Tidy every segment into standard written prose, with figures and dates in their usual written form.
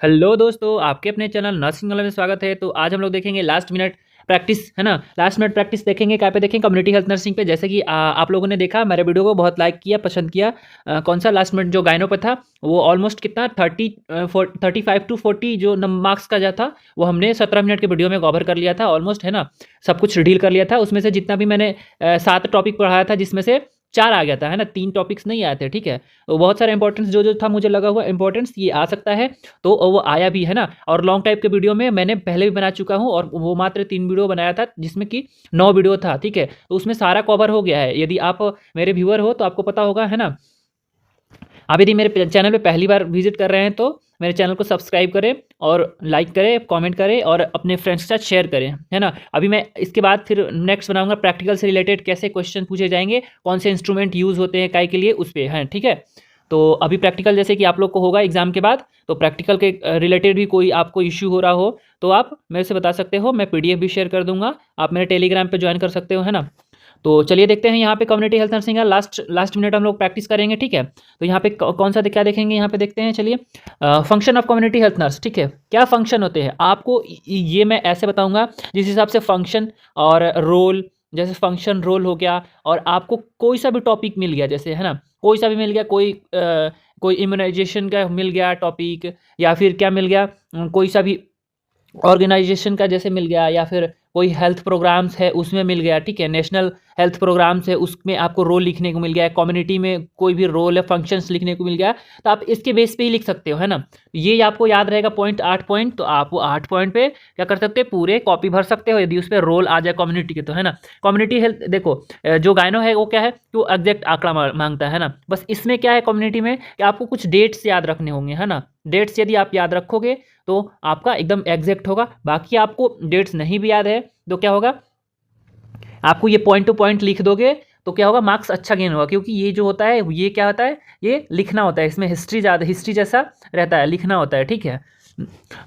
Hello दोस्तों, आपके अपने चैनल नर्सिंग नॉलेज में स्वागत है। तो आज हम लोग देखेंगे लास्ट मिनट प्रैक्टिस, है ना। लास्ट मिनट प्रैक्टिस देखेंगे क्या पे, देखेंगे कम्युनिटी हेल्थ नर्सिंग पे। जैसे कि आप लोगों ने देखा मेरे वीडियो को बहुत लाइक किया, पसंद किया। कौन सा लास्ट मिनट जो गाइनो पे था वो ऑलमोस्ट कितना 35 to 40 जो मार्क्स का जा था वो हमने 17 मिनट के वीडियो में कवर कर लिया था ऑलमोस्ट, है ना। सब कुछ डील कर लिया था। उसमें से जितना भी मैंने 7 टॉपिक पढ़ाया था जिसमें से 4 आ गया था, है ना। 3 टॉपिक्स नहीं आए थे, ठीक है। तो बहुत सारा इंपॉर्टेंस जो जो था मुझे लगा हुआ इंपॉर्टेंस ये आ सकता है, तो वो आया भी, है ना। और लॉन्ग टाइप के वीडियो में मैंने पहले भी बना चुका हूँ और वो मात्र 3 वीडियो बनाया था जिसमें कि 9 वीडियो था, ठीक है। तो उसमें सारा कवर हो गया है। यदि आप मेरे व्यूअर हो तो आपको पता होगा, है ना। आप यदि मेरे चैनल पे पहली बार विजिट कर रहे हैं तो मेरे चैनल को सब्सक्राइब करें और लाइक करें, कमेंट करें और अपने फ्रेंड्स के साथ शेयर करें, है ना। अभी मैं इसके बाद फिर नेक्स्ट बनाऊंगा प्रैक्टिकल से रिलेटेड, कैसे क्वेश्चन पूछे जाएंगे, कौन से इंस्ट्रूमेंट यूज़ होते हैं काय के लिए, उस पर है, ठीक है। तो अभी प्रैक्टिकल जैसे कि आप लोग को होगा एग्जाम के बाद, तो प्रैक्टिकल के रिलेटेड भी कोई आपको इश्यू हो रहा हो तो आप मेरे से बता सकते हो। मैं पीडीएफ भी शेयर कर दूंगा, आप मेरे टेलीग्राम पे ज्वाइन कर सकते हो, है ना। तो चलिए देखते हैं यहाँ पे कम्युनिटी हेल्थ नर्सिंग का लास्ट मिनट हम लोग प्रैक्टिस करेंगे, ठीक है। तो यहाँ पे कौन सा क्या देखेंगे, यहाँ पे देखते हैं, चलिए। Function of community health nurse, ठीक है। क्या फंक्शन होते हैं आपको ये मैं ऐसे बताऊंगा जिस हिसाब से फंक्शन और रोल, जैसे फंक्शन रोल हो गया, और आपको कोई सा भी टॉपिक मिल गया, जैसे, है ना, कोई सा भी मिल गया, कोई इम्यूनाइजेशन का मिल गया टॉपिक, या फिर क्या मिल गया, कोई सा भी ऑर्गेनाइजेशन का जैसे मिल गया, या फिर कोई हेल्थ प्रोग्राम्स है उसमें मिल गया, ठीक है। नेशनल हेल्थ प्रोग्राम्स है उसमें आपको रोल लिखने को मिल गया, कम्युनिटी में कोई भी रोल है, फंक्शंस लिखने को मिल गया, तो आप इसके बेस पे ही लिख सकते हो, है ना। ये आपको याद रहेगा पॉइंट, 8 पॉइंट। तो आप वो 8 पॉइंट पे क्या कर सकते हो, पूरे कॉपी भर सकते हो यदि उस पर रोल आ जाए कम्युनिटी के, तो, है ना। कम्युनिटी हेल्थ देखो, जो गायनो है वो क्या है कि वो एग्जैक्ट आंकड़ा मांगता है ना। बस इसमें क्या है कम्युनिटी में कि आपको कुछ डेट्स याद रखने होंगे, है ना। डेट्स यदि आप याद रखोगे तो आपका एकदम एग्जैक्ट होगा। बाकी आपको डेट्स नहीं भी याद है तो क्या होगा, आपको ये पॉइंट टू पॉइंट लिख दोगे तो क्या होगा, मार्क्स अच्छा गेन होगा। क्योंकि ये जो होता है ये क्या होता है, ये लिखना होता है, इसमें हिस्ट्री ज़्यादा, हिस्ट्री जैसा रहता है, लिखना होता है, ठीक है।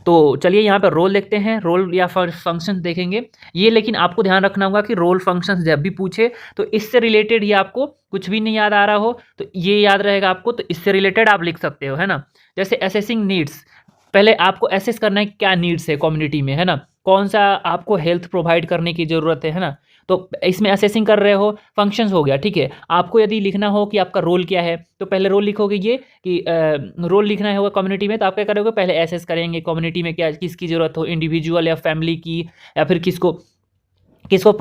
तो चलिए यहाँ पर रोल देखते हैं, रोल या फंक्शन देखेंगे ये। लेकिन आपको ध्यान रखना होगा कि रोल फंक्शन जब भी पूछे तो इससे रिलेटेड ही, आपको कुछ भी नहीं याद आ रहा हो तो ये याद रहेगा आपको, तो इससे रिलेटेड आप लिख सकते हो, है ना। जैसे असेसिंग नीड्स, पहले आपको एसेस करना है क्या नीड्स है कम्युनिटी में, है ना। कौन सा आपको हेल्थ प्रोवाइड करने की ज़रूरत है ना। तो इसमें असेसिंग कर रहे हो, फंक्शंस हो गया, ठीक है। आपको यदि लिखना हो कि आपका रोल क्या है तो पहले रोल लिखोगे, ये कि रोल लिखना होगा कम्युनिटी में, तो आप क्या करोगे, पहले एसेस करेंगे कम्युनिटी में क्या किसकी ज़रूरत हो, इंडिविजुअल या फैमिली की, या फिर किसको किसको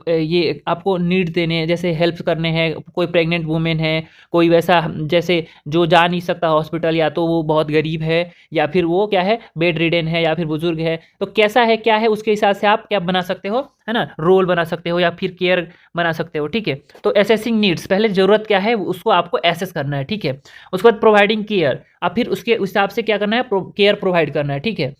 ये आपको नीड देने हैं, जैसे हेल्प करने हैं। कोई प्रेग्नेंट वुमेन है, कोई वैसा जैसे जो जा नहीं सकता हॉस्पिटल, या तो वो बहुत गरीब है, या फिर वो क्या है बेड रिडन है, या फिर बुजुर्ग है, तो कैसा है क्या है उसके हिसाब से आप क्या बना सकते हो, है ना, रोल बना सकते हो या फिर केयर बना सकते हो, ठीक है। तो एसेसिंग नीड्स, पहले ज़रूरत क्या है उसको आपको एसेस करना है, ठीक है। उसके बाद प्रोवाइडिंग केयर, अब फिर उसके हिसाब से क्या करना है, केयर प्रोवाइड करना है, ठीक है।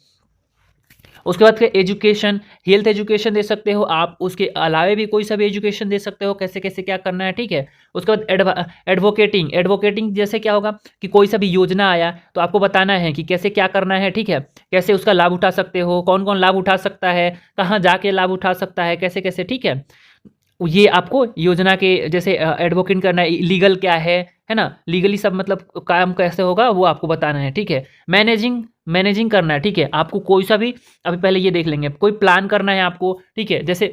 उसके बाद फिर एजुकेशन, हेल्थ एजुकेशन दे सकते हो आप, उसके अलावे भी कोई सा भी एजुकेशन दे सकते हो, कैसे कैसे क्या करना है, ठीक है। उसके बाद एडवोकेटिंग, एडवोकेटिंग जैसे क्या होगा कि कोई सा भी योजना आया तो आपको बताना है कि कैसे क्या करना है, ठीक है। कैसे उसका लाभ उठा सकते हो, कौन कौन लाभ उठा सकता है, कहाँ जाके लाभ उठा सकता है, कैसे कैसे, ठीक है। ये आपको योजना के जैसे एडवोकेट करना है, लीगल क्या है ना, लीगली सब मतलब काम कैसे होगा वो आपको बताना है, ठीक है। मैनेजिंग, मैनेजिंग करना है, ठीक है। आपको कोई सा भी, अभी पहले ये देख लेंगे, कोई प्लान करना है आपको, ठीक है। जैसे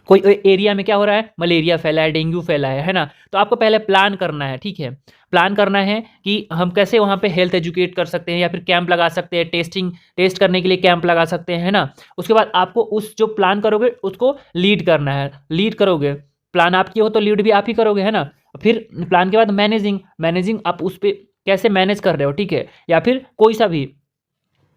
कोई एरिया में क्या हो रहा है, मलेरिया फैला है, डेंगू फैला है ना, तो आपको पहले प्लान करना है, ठीक है। प्लान करना है कि हम कैसे वहाँ पे हेल्थ एजुकेट कर सकते हैं, या फिर कैंप लगा सकते हैं, टेस्ट करने के लिए कैंप लगा सकते हैं, है ना। उसके बाद आपको उस जो प्लान करोगे उसको लीड करना है, लीड करोगे। प्लान आपकी हो तो लीड भी आप ही करोगे, है ना। फिर प्लान के बाद मैनेजिंग, मैनेजिंग आप उस पर कैसे मैनेज कर रहे हो, ठीक है। या फिर कोई सा भी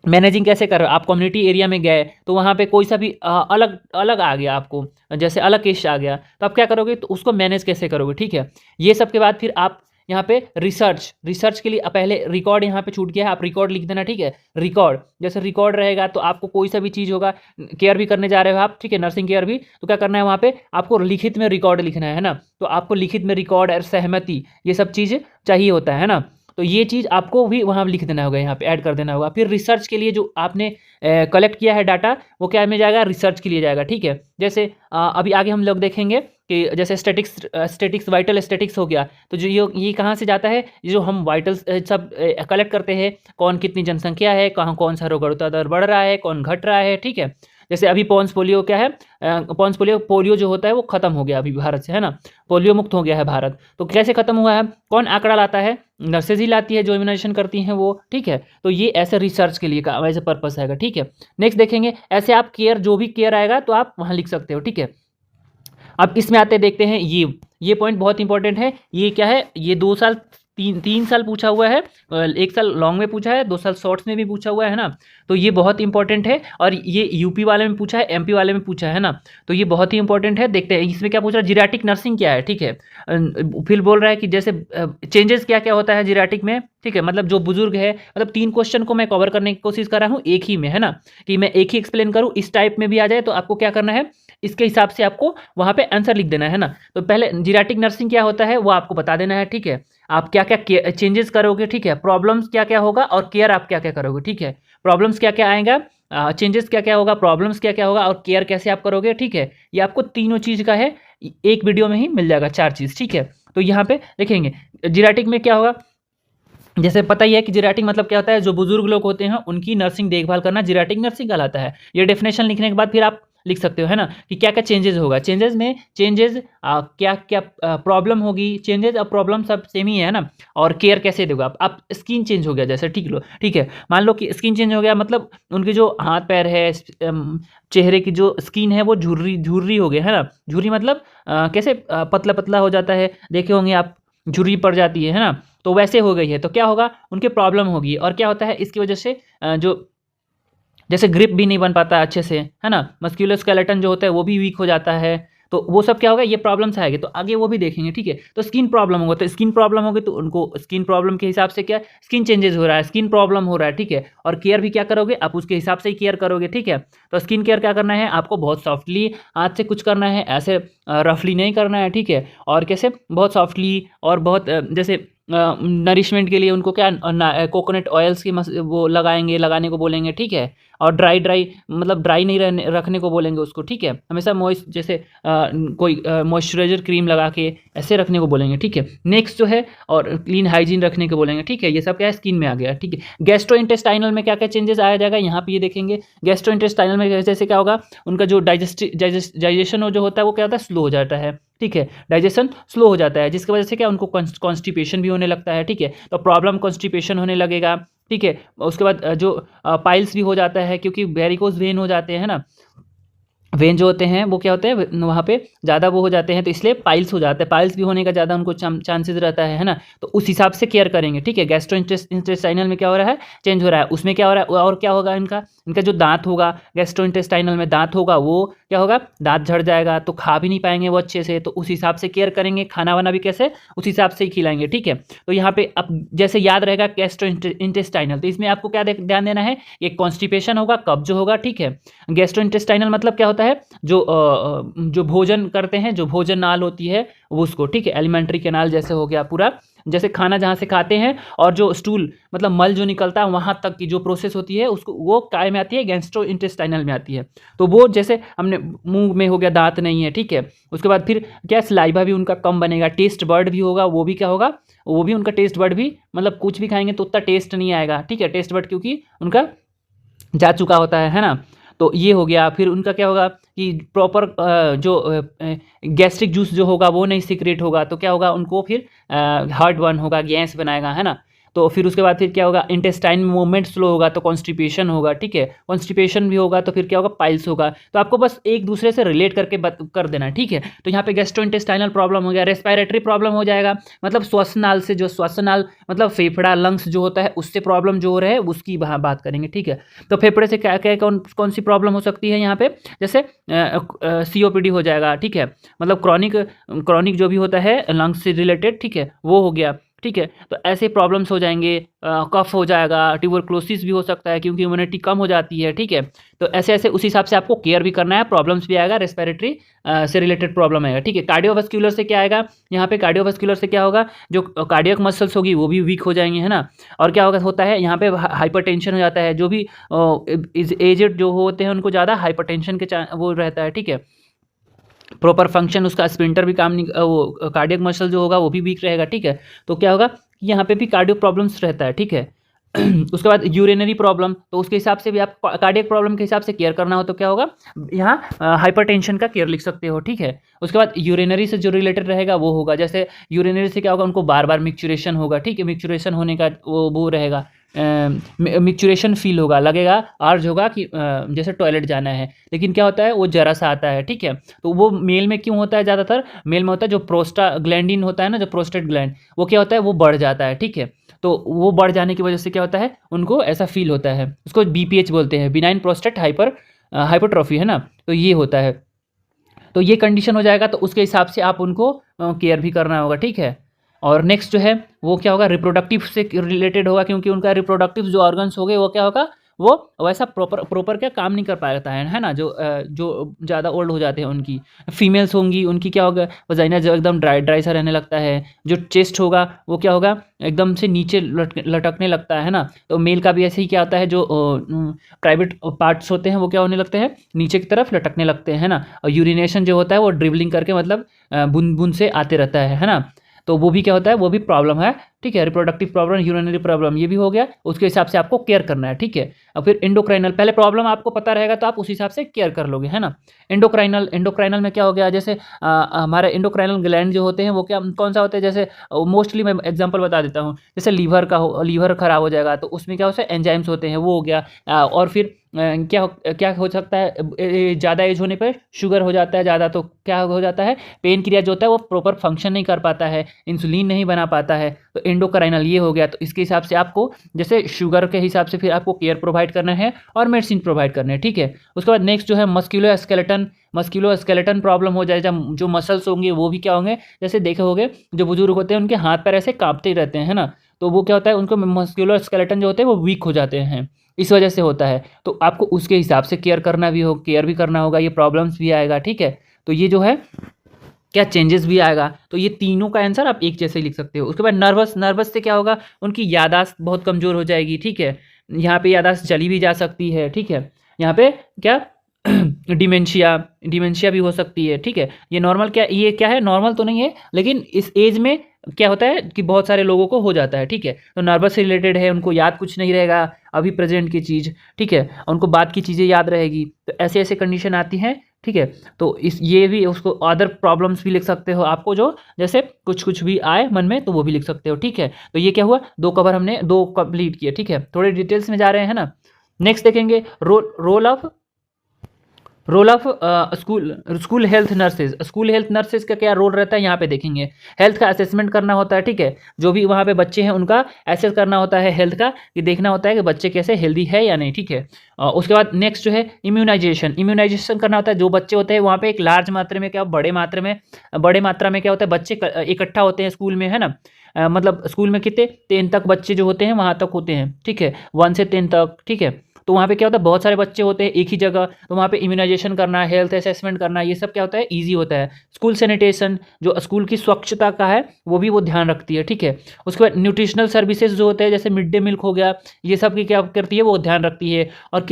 मैनेजिंग कैसे कर रहे हो, आप कम्युनिटी एरिया में गए तो वहाँ पे कोई सा भी अलग अलग आ गया आपको, जैसे अलग केस आ गया, तो आप क्या करोगे, तो उसको मैनेज कैसे करोगे, ठीक है। ये सब के बाद फिर आप यहाँ पे रिसर्च, रिसर्च के लिए पहले रिकॉर्ड यहाँ पे छूट गया है, आप रिकॉर्ड लिख देना, ठीक है। रिकॉर्ड, जैसे रिकॉर्ड रहेगा तो आपको कोई सा भी चीज़ होगा, केयर भी करने जा रहे हो आप, ठीक है, नर्सिंग केयर भी, तो क्या करना है वहाँ पे आपको लिखित में रिकॉर्ड लिखना है ना। तो आपको लिखित में रिकॉर्ड और सहमति, ये सब चीज़ चाहिए होता है ना। तो ये चीज़ आपको भी वहाँ लिख देना होगा, यहाँ पे ऐड कर देना होगा। फिर रिसर्च के लिए जो आपने कलेक्ट किया है डाटा, वो क्या में जाएगा, रिसर्च के लिए जाएगा, ठीक है। जैसे अभी आगे हम लोग देखेंगे कि जैसे स्टैटिक्स वाइटल स्टैटिक्स हो गया, तो जो ये कहाँ से जाता है, ये जो हम वाइटल्स सब कलेक्ट करते हैं, कौन कितनी जनसंख्या है, कहाँ कौन सा रोगरुता दर बढ़ रहा है, कौन घट रहा है, ठीक है। जैसे अभी पॉन्स पोलियो क्या है, पॉन्स पोलियो जो होता है वो खत्म हो गया अभी भारत से, है ना, पोलियो मुक्त हो गया है भारत। तो कैसे खत्म हुआ है, कौन आंकड़ा लाता है, नर्सेज ही लाती है जो इम्यूनाइजेशन करती हैं वो, ठीक है। तो ये ऐसे रिसर्च के लिए का वैसे पर्पस आएगा, ठीक है। नेक्स्ट देखेंगे, ऐसे आप केयर, जो भी केयर आएगा तो आप वहाँ लिख सकते हो, ठीक है। अब इसमें आते देखते हैं, ये पॉइंट बहुत इंपॉर्टेंट है। ये क्या है, ये 2 साल 3 साल पूछा हुआ है, 1 साल लॉन्ग में पूछा है, 2 साल शॉर्ट्स में भी पूछा हुआ है ना। तो ये बहुत इंपॉर्टेंट है, और ये यूपी वाले में पूछा है, एमपी वाले में पूछा है ना। तो ये बहुत ही इंपॉर्टेंट है। देखते हैं इसमें क्या पूछ रहा है, जीरियाट्रिक नर्सिंग क्या है, ठीक है। फिर बोल रहा है कि जैसे चेंजेस क्या क्या होता है जीरियाट्रिक में, ठीक है। मतलब जो बुजुर्ग है, मतलब 3 क्वेश्चन को मैं कवर करने की कोशिश कर रहा हूँ एक ही में, है ना, कि मैं एक ही एक्सप्लेन करूँ। इस टाइप में भी आ जाए तो आपको क्या करना है, इसके हिसाब से आपको वहाँ पे आंसर लिख देना है ना। तो पहले जीरियाट्रिक नर्सिंग क्या होता है वो आपको बता देना है, ठीक है। आप क्या क्या चेंजेस करोगे, ठीक है, प्रॉब्लम्स क्या क्या होगा, और केयर आप क्या क्या करोगे, ठीक है। प्रॉब्लम्स क्या क्या आएगा, चेंजेस क्या क्या होगा, प्रॉब्लम्स क्या क्या होगा, और केयर कैसे आप करोगे, ठीक है। ये आपको तीनों चीज़ का है, एक वीडियो में ही मिल जाएगा 4 चीज़, ठीक है। तो यहाँ पे देखेंगे जीरियाट्रिक में क्या होगा। जैसे पता ही है कि जीरियाट्रिक मतलब क्या होता है, जो बुजुर्ग लोग होते हैं उनकी नर्सिंग देखभाल करना जीरियाट्रिक नर्सिंग कहलाता है। ये डेफिनेशन लिखने के बाद फिर आप लिख सकते हो, है ना, कि क्या क्या चेंजेस होगा। चेंजेस में क्या क्या प्रॉब्लम होगी, चेंजेस और प्रॉब्लम सब सेम ही है ना। और केयर कैसे दोगे आप स्किन चेंज हो गया जैसे, ठीक है, मान लो कि स्किन चेंज हो गया, मतलब उनके जो हाथ पैर है, चेहरे की जो स्किन है वो झुर्री हो गई, है ना। झुर्री मतलब कैसे पतला पतला हो जाता है, देखे होंगे आप, झुर्री पड़ जाती है ना। तो वैसे हो गई है, तो क्या होगा, उनके प्रॉब्लम होगी। और क्या होता है इसकी वजह से, जो जैसे ग्रिप भी नहीं बन पाता अच्छे से, है ना, मस्कुलोस्केलेटन जो होता है वो भी वीक हो जाता है। तो वो सब क्या होगा, ये प्रॉब्लम्स आएंगे, तो आगे वो भी देखेंगे, ठीक है। तो स्किन प्रॉब्लम होगा, तो स्किन प्रॉब्लम होगी तो उनको स्किन प्रॉब्लम के हिसाब से क्या, स्किन चेंजेस हो रहा है, स्किन प्रॉब्लम हो रहा है, ठीक है। और केयर भी क्या करोगे, आप उसके हिसाब से ही केयर करोगे, ठीक है। तो स्किन केयर क्या करना है, आपको बहुत सॉफ्टली हाथ से कुछ करना है, ऐसे रफली नहीं करना है, ठीक है। और कैसे, बहुत सॉफ्टली, और बहुत जैसे नरिशमेंट के लिए उनको क्या, कोकोनट ऑयल्स की वो लगाने को बोलेंगे, ठीक है। और ड्राई मतलब ड्राई नहीं रखने को बोलेंगे उसको, ठीक है। हमेशा मॉइस्ट, जैसे कोई मॉइस्चराइजर क्रीम लगा के ऐसे रखने को बोलेंगे, ठीक है। नेक्स्ट जो है, और क्लीन हाइजीन रखने को बोलेंगे, ठीक है। ये सब क्या है, स्किन में आ गया, ठीक है। गैस्ट्रोइंटेस्टाइनल में क्या क्या चेंजेस आया जाएगा, यहाँ पे ये देखेंगे। गैस्ट्रोइंटेस्टाइनल में जैसे क्या होगा, उनका जो डाइजेशन जो होता है वो क्या होता है, स्लो हो जाता है, ठीक है। डाइजेशन स्लो हो जाता है, जिसकी वजह से क्या, उनको कॉन्स्टिपेशन भी होने लगता है, ठीक है। तो प्रॉब्लम कॉन्स्टिपेशन होने लगेगा, ठीक है। उसके बाद जो पाइल्स भी हो जाता है, क्योंकि वेरिकोज वेन हो जाते हैं ना, वेन जो होते हैं वो क्या होते हैं, वहाँ पे ज़्यादा वो हो जाते हैं, तो इसलिए पाइल्स हो जाते हैं। पाइल्स भी होने का ज़्यादा उनको चांसेस रहता है ना। तो उस हिसाब से केयर करेंगे, ठीक है। गैस्ट्रोइंटेस्टाइनल में क्या हो रहा है, चेंज हो रहा है, उसमें क्या हो रहा है, और क्या होगा, इनका जो दांत होगा, गैस्ट्रोइंटेस्टाइनल में दांत होगा, वो क्या होगा, दांत झड़ जाएगा, तो खा भी नहीं पाएंगे वो अच्छे से। तो उस हिसाब से केयर करेंगे, खाना वाना भी कैसे, उस हिसाब से ही खिलाएंगे, ठीक है। तो यहाँ पे अब जैसे याद रहेगा गैस्ट्रोइंटेस्टाइनल, तो इसमें आपको क्या ध्यान देना है, ये कॉन्स्टिपेशन होगा, कब्ज होगा, ठीक है। गैस्ट्रोइंटेस्टाइनल मतलब क्या होता है, जो भोजन करते हैं, जो भोजन नाल होती है वो, उसको, ठीक है। एलिमेंट्री कैनाल जैसे हो गया पूरा, जैसे खाना जहाँ से खाते हैं, और जो स्टूल मतलब मल जो निकलता है वहाँ तक की जो प्रोसेस होती है, उसको वो काय में आती है, गैस्ट्रोइंटेस्टाइनल में आती है। तो वो जैसे हमने मुंह में हो गया, दांत नहीं है, ठीक है। उसके बाद फिर क्या, सलाइवा भी उनका कम बनेगा, टेस्ट बर्ड भी होगा, वो भी क्या होगा, वो भी उनका टेस्ट बर्ड भी, मतलब कुछ भी खाएंगे तो उतना टेस्ट नहीं आएगा, ठीक है। टेस्ट बर्ड क्योंकि उनका जा चुका होता है ना। तो ये हो गया। फिर उनका क्या होगा कि प्रॉपर जो गैस्ट्रिक जूस जो होगा वो नहीं सीक्रेट होगा, तो क्या होगा, उनको फिर हार्ड बर्न होगा, गैस बनाएगा, है ना। तो फिर उसके बाद फिर क्या होगा, इंटेस्टाइन में मूवमेंट स्लो होगा, तो कॉन्स्टिपेशन होगा, ठीक है। कॉन्स्टिपेशन भी होगा तो फिर क्या होगा, पाइल्स होगा। तो आपको बस एक दूसरे से रिलेट करके कर देना है, ठीक है। तो यहाँ पे गैस्ट्रोइंटेस्टाइनल प्रॉब्लम हो गया, रेस्पिरेटरी प्रॉब्लम हो जाएगा, मतलब श्वसनाल से, जो श्वसनाल मतलब फेफड़ा, लंग्स जो होता है, उससे प्रॉब्लम जो हो रहा है उसकी वहाँ बात करेंगे, ठीक है। तो फेफड़े से क्या क्या कौन सी प्रॉब्लम हो सकती है यहाँ पे, जैसे COPD हो जाएगा, ठीक है। मतलब क्रॉनिक जो भी होता है लंग्स से रिलेटेड, ठीक है, वो हो गया। ठीक है। तो ऐसे प्रॉब्लम्स हो जाएंगे, कफ हो जाएगा, ट्यूबरक्लोसिस भी हो सकता है क्योंकि इम्यूनिटी कम हो जाती है, ठीक है। तो ऐसे ऐसे उस हिसाब से आपको केयर भी करना है, प्रॉब्लम्स भी आएगा, रेस्पिरेटरी से रिलेटेड प्रॉब्लम आएगा, ठीक है। कार्डियोवास्कुलर से क्या आएगा, यहाँ पे कार्डियोवास्कुलर से क्या होगा, जो कार्डियक मसल्स होगी वो भी वीक हो जाएंगे, है ना। और क्या होता है यहाँ पे हाइपरटेंशन हो जाता है, जो भी एजेड जो होते हैं उनको ज़्यादा हाइपरटेंशन के वो रहता है, ठीक है। प्रॉपर फंक्शन उसका स्प्रिंटर भी काम नहीं, वो कार्डियक मसल जो होगा वो भी वीक रहेगा, ठीक है। तो क्या होगा कि यहाँ पे भी कार्डियो प्रॉब्लम्स रहता है, ठीक है। उसके बाद यूरिनरी प्रॉब्लम, तो उसके हिसाब से भी आप कार्डियक प्रॉब्लम के हिसाब से केयर करना हो तो क्या होगा, यहाँ हाइपरटेंशन का केयर लिख सकते हो, ठीक है। उसके बाद यूरिनरी से जो रिलेटेड रहेगा वो होगा, जैसे यूरिनरी से क्या होगा, उनको बार बार मिक्चुरेशन होगा, ठीक है। मिक्चुरेशन होने का वो रहेगा, मिक्चुरेशन फील होगा, लगेगा अर्ज होगा कि जैसे टॉयलेट जाना है, लेकिन क्या होता है वो जरा सा आता है, ठीक है। तो वो मेल में क्यों होता है, ज़्यादातर मेल में होता है, जो प्रोस्टाग्लैंडिन होता है ना, जो प्रोस्टेट ग्लैंड, वो क्या होता है वो बढ़ जाता है, ठीक है। तो वो बढ़ जाने की वजह से क्या होता है, उनको ऐसा फील होता है, उसको BPH बोलते हैं, बिनाइन प्रोस्टेट हाइपरट्रॉफी, है ना। तो ये होता है, तो ये कंडीशन हो जाएगा, तो उसके हिसाब से आप उनको केयर भी करना होगा, ठीक है। और नेक्स्ट जो है वो क्या होगा, रिप्रोडक्टिव से रिलेटेड होगा, क्योंकि उनका रिप्रोडक्टिव जो ऑर्गन्स हो गए वो क्या होगा, वो वैसा प्रॉपर क्या काम नहीं कर पाता है ना, जो ज़्यादा ओल्ड हो जाते हैं उनकी फीमेल्स होंगी, उनकी क्या होगा, वजाइना जो एकदम ड्राई सा रहने लगता है, जो चेस्ट होगा वो क्या होगा, एकदम से नीचे लटकने लगता है ना। तो मेल का भी ऐसे ही क्या होता है, जो प्राइवेट पार्ट्स होते हैं वो क्या होने लगते हैं, नीचे की तरफ लटकने लगते हैं, है ना। और यूरिनेशन जो होता है वो ड्रिबलिंग करके, मतलब बूंद बूंद से आते रहता है ना। तो वो भी क्या होता है, वो भी प्रॉब्लम है, ठीक है। रिप्रोडक्टिव प्रॉब्लम, यूरिनरी प्रॉब्लम, ये भी हो गया, उसके हिसाब से आपको केयर करना है, ठीक है। और फिर एंडोक्राइनल, पहले प्रॉब्लम आपको पता रहेगा तो आप उस हिसाब से केयर कर लोगे, है ना। एंडोक्राइनल में क्या हो गया, जैसे हमारे एंडोक्राइनल ग्लैंड जो होते हैं वो क्या कौन सा होता है, जैसे मोस्टली मैं एग्जांपल बता देता हूँ, जैसे लीवर खराब हो जाएगा तो उसमें क्या होता है, एंजाइम्स होते हैं, वो हो गया। और फिर क्या हो सकता है, ज़्यादा एज होने पर शुगर हो जाता है ज़्यादा, तो क्या हो जाता है, पेन क्रिया जो होता है वो प्रॉपर फंक्शन नहीं कर पाता है, इंसुलिन नहीं बना पाता है, तो एंडोक्राइनल ये हो गया। तो इसके हिसाब से आपको जैसे शुगर के हिसाब से फिर आपको केयर प्रोवाइड करना है और मेडिसिन प्रोवाइड करना है, ठीक है। उसके बाद नेक्स्ट जो है मस्कुलो स्केलेटन प्रॉब्लम हो जाए, जब जो मसल्स होंगे वो भी क्या होंगे, जैसे देखे होंगे जो बुजुर्ग होते हैं उनके हाथ पैर ऐसे कांपते ही रहते हैं ना, तो वो क्या होता है, उनको मस्कुलर स्केलेटन जो होते हैं वो वीक हो जाते हैं, इस वजह से होता है। तो आपको उसके हिसाब से केयर भी करना होगा, ये प्रॉब्लम्स भी आएगा, ठीक है। तो ये जो है क्या चेंजेस भी आएगा, तो ये तीनों का आंसर आप एक जैसे ही लिख सकते हो। उसके बाद नर्वस से क्या होगा, उनकी याददाश्त बहुत कमज़ोर हो जाएगी, ठीक है। यहाँ पे याददाश्त चली भी जा सकती है, ठीक है। यहाँ पे क्या डिमेंशिया भी हो सकती है, ठीक है। ये क्या है, नॉर्मल तो नहीं है, लेकिन इस एज में क्या होता है कि बहुत सारे लोगों को हो जाता है, ठीक है। तो नर्वस से रिलेटेड है, उनको याद कुछ नहीं रहेगा अभी प्रेजेंट की चीज़, ठीक है, उनको बाद की चीज़ें याद रहेगी, तो ऐसे ऐसे कंडीशन आती हैं, ठीक है। तो ये भी उसको अदर प्रॉब्लम्स भी लिख सकते हो, आपको जो जैसे कुछ भी आए मन में तो वो भी लिख सकते हो, ठीक है। तो ये क्या हुआ, हमने दो कंप्लीट किए, ठीक है। थोड़े डिटेल्स में जा रहे हैं ना। नेक्स्ट देखेंगे role of school health nurses का क्या रोल रहता है, यहाँ पे देखेंगे। हेल्थ का असेसमेंट करना होता है, ठीक है। जो भी वहाँ पे बच्चे हैं उनका एसेस करना होता है हेल्थ का, कि देखना होता है कि बच्चे कैसे हेल्दी है या नहीं, ठीक है। उसके बाद नेक्स्ट जो है इम्यूनाइजेशन करना होता है। जो बच्चे होते हैं वहाँ पे एक लार्ज मात्रा में बड़े मात्रा में क्या होता है, बच्चे इकट्ठा होते हैं स्कूल में, है ना। मतलब स्कूल में कितने 10 तक बच्चे जो होते हैं वहाँ तक होते हैं, ठीक है, 1 से 10 तक, ठीक है। तो वहाँ पे क्या होता है, बहुत सारे बच्चे होते हैं एक ही जगह, तो वहाँ पे इम्यूनाइजेशन करना, हेल्थ असेसमेंट करना, ये सब क्या होता है, ईजी होता है। स्कूल सैनिटेशन, जो स्कूल की स्वच्छता का है वो भी वो ध्यान रखती है, ठीक है। उसके बाद न्यूट्रिशनल सर्विसेज जो होते हैं, जैसे मिड डे मील हो गया, ये सब की क्या करती है, वो ध्यान रखती है। और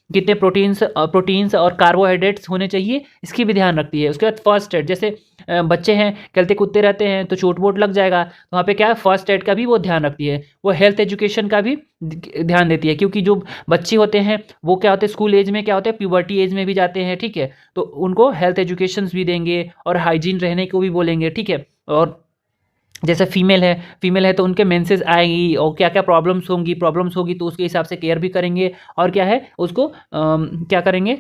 कितने प्रोटीन्स और कार्बोहाइड्रेट्स होने चाहिए, इसकी भी ध्यान रखती है। उसके बाद फर्स्ट एड, जैसे बच्चे हैं चलते कूदते रहते हैं तो चोट वोट लग जाएगा, तो वहाँ पे क्या है, फर्स्ट एड का भी वो ध्यान रखती है। वो हेल्थ एजुकेशन का भी ध्यान देती है, क्योंकि जो बच्चे होते हैं वो क्या होते हैं, स्कूल एज में क्या होते हैं, प्यूबर्टी एज में भी जाते हैं, ठीक है। तो उनको हेल्थ एजुकेशन भी देंगे और हाइजीन रहने को भी बोलेंगे, ठीक है। और जैसे फीमेल है तो उनके मेंसेस आएगी और क्या क्या प्रॉब्लम्स होगी तो उसके हिसाब से केयर भी करेंगे। और क्या है उसको क्या करेंगे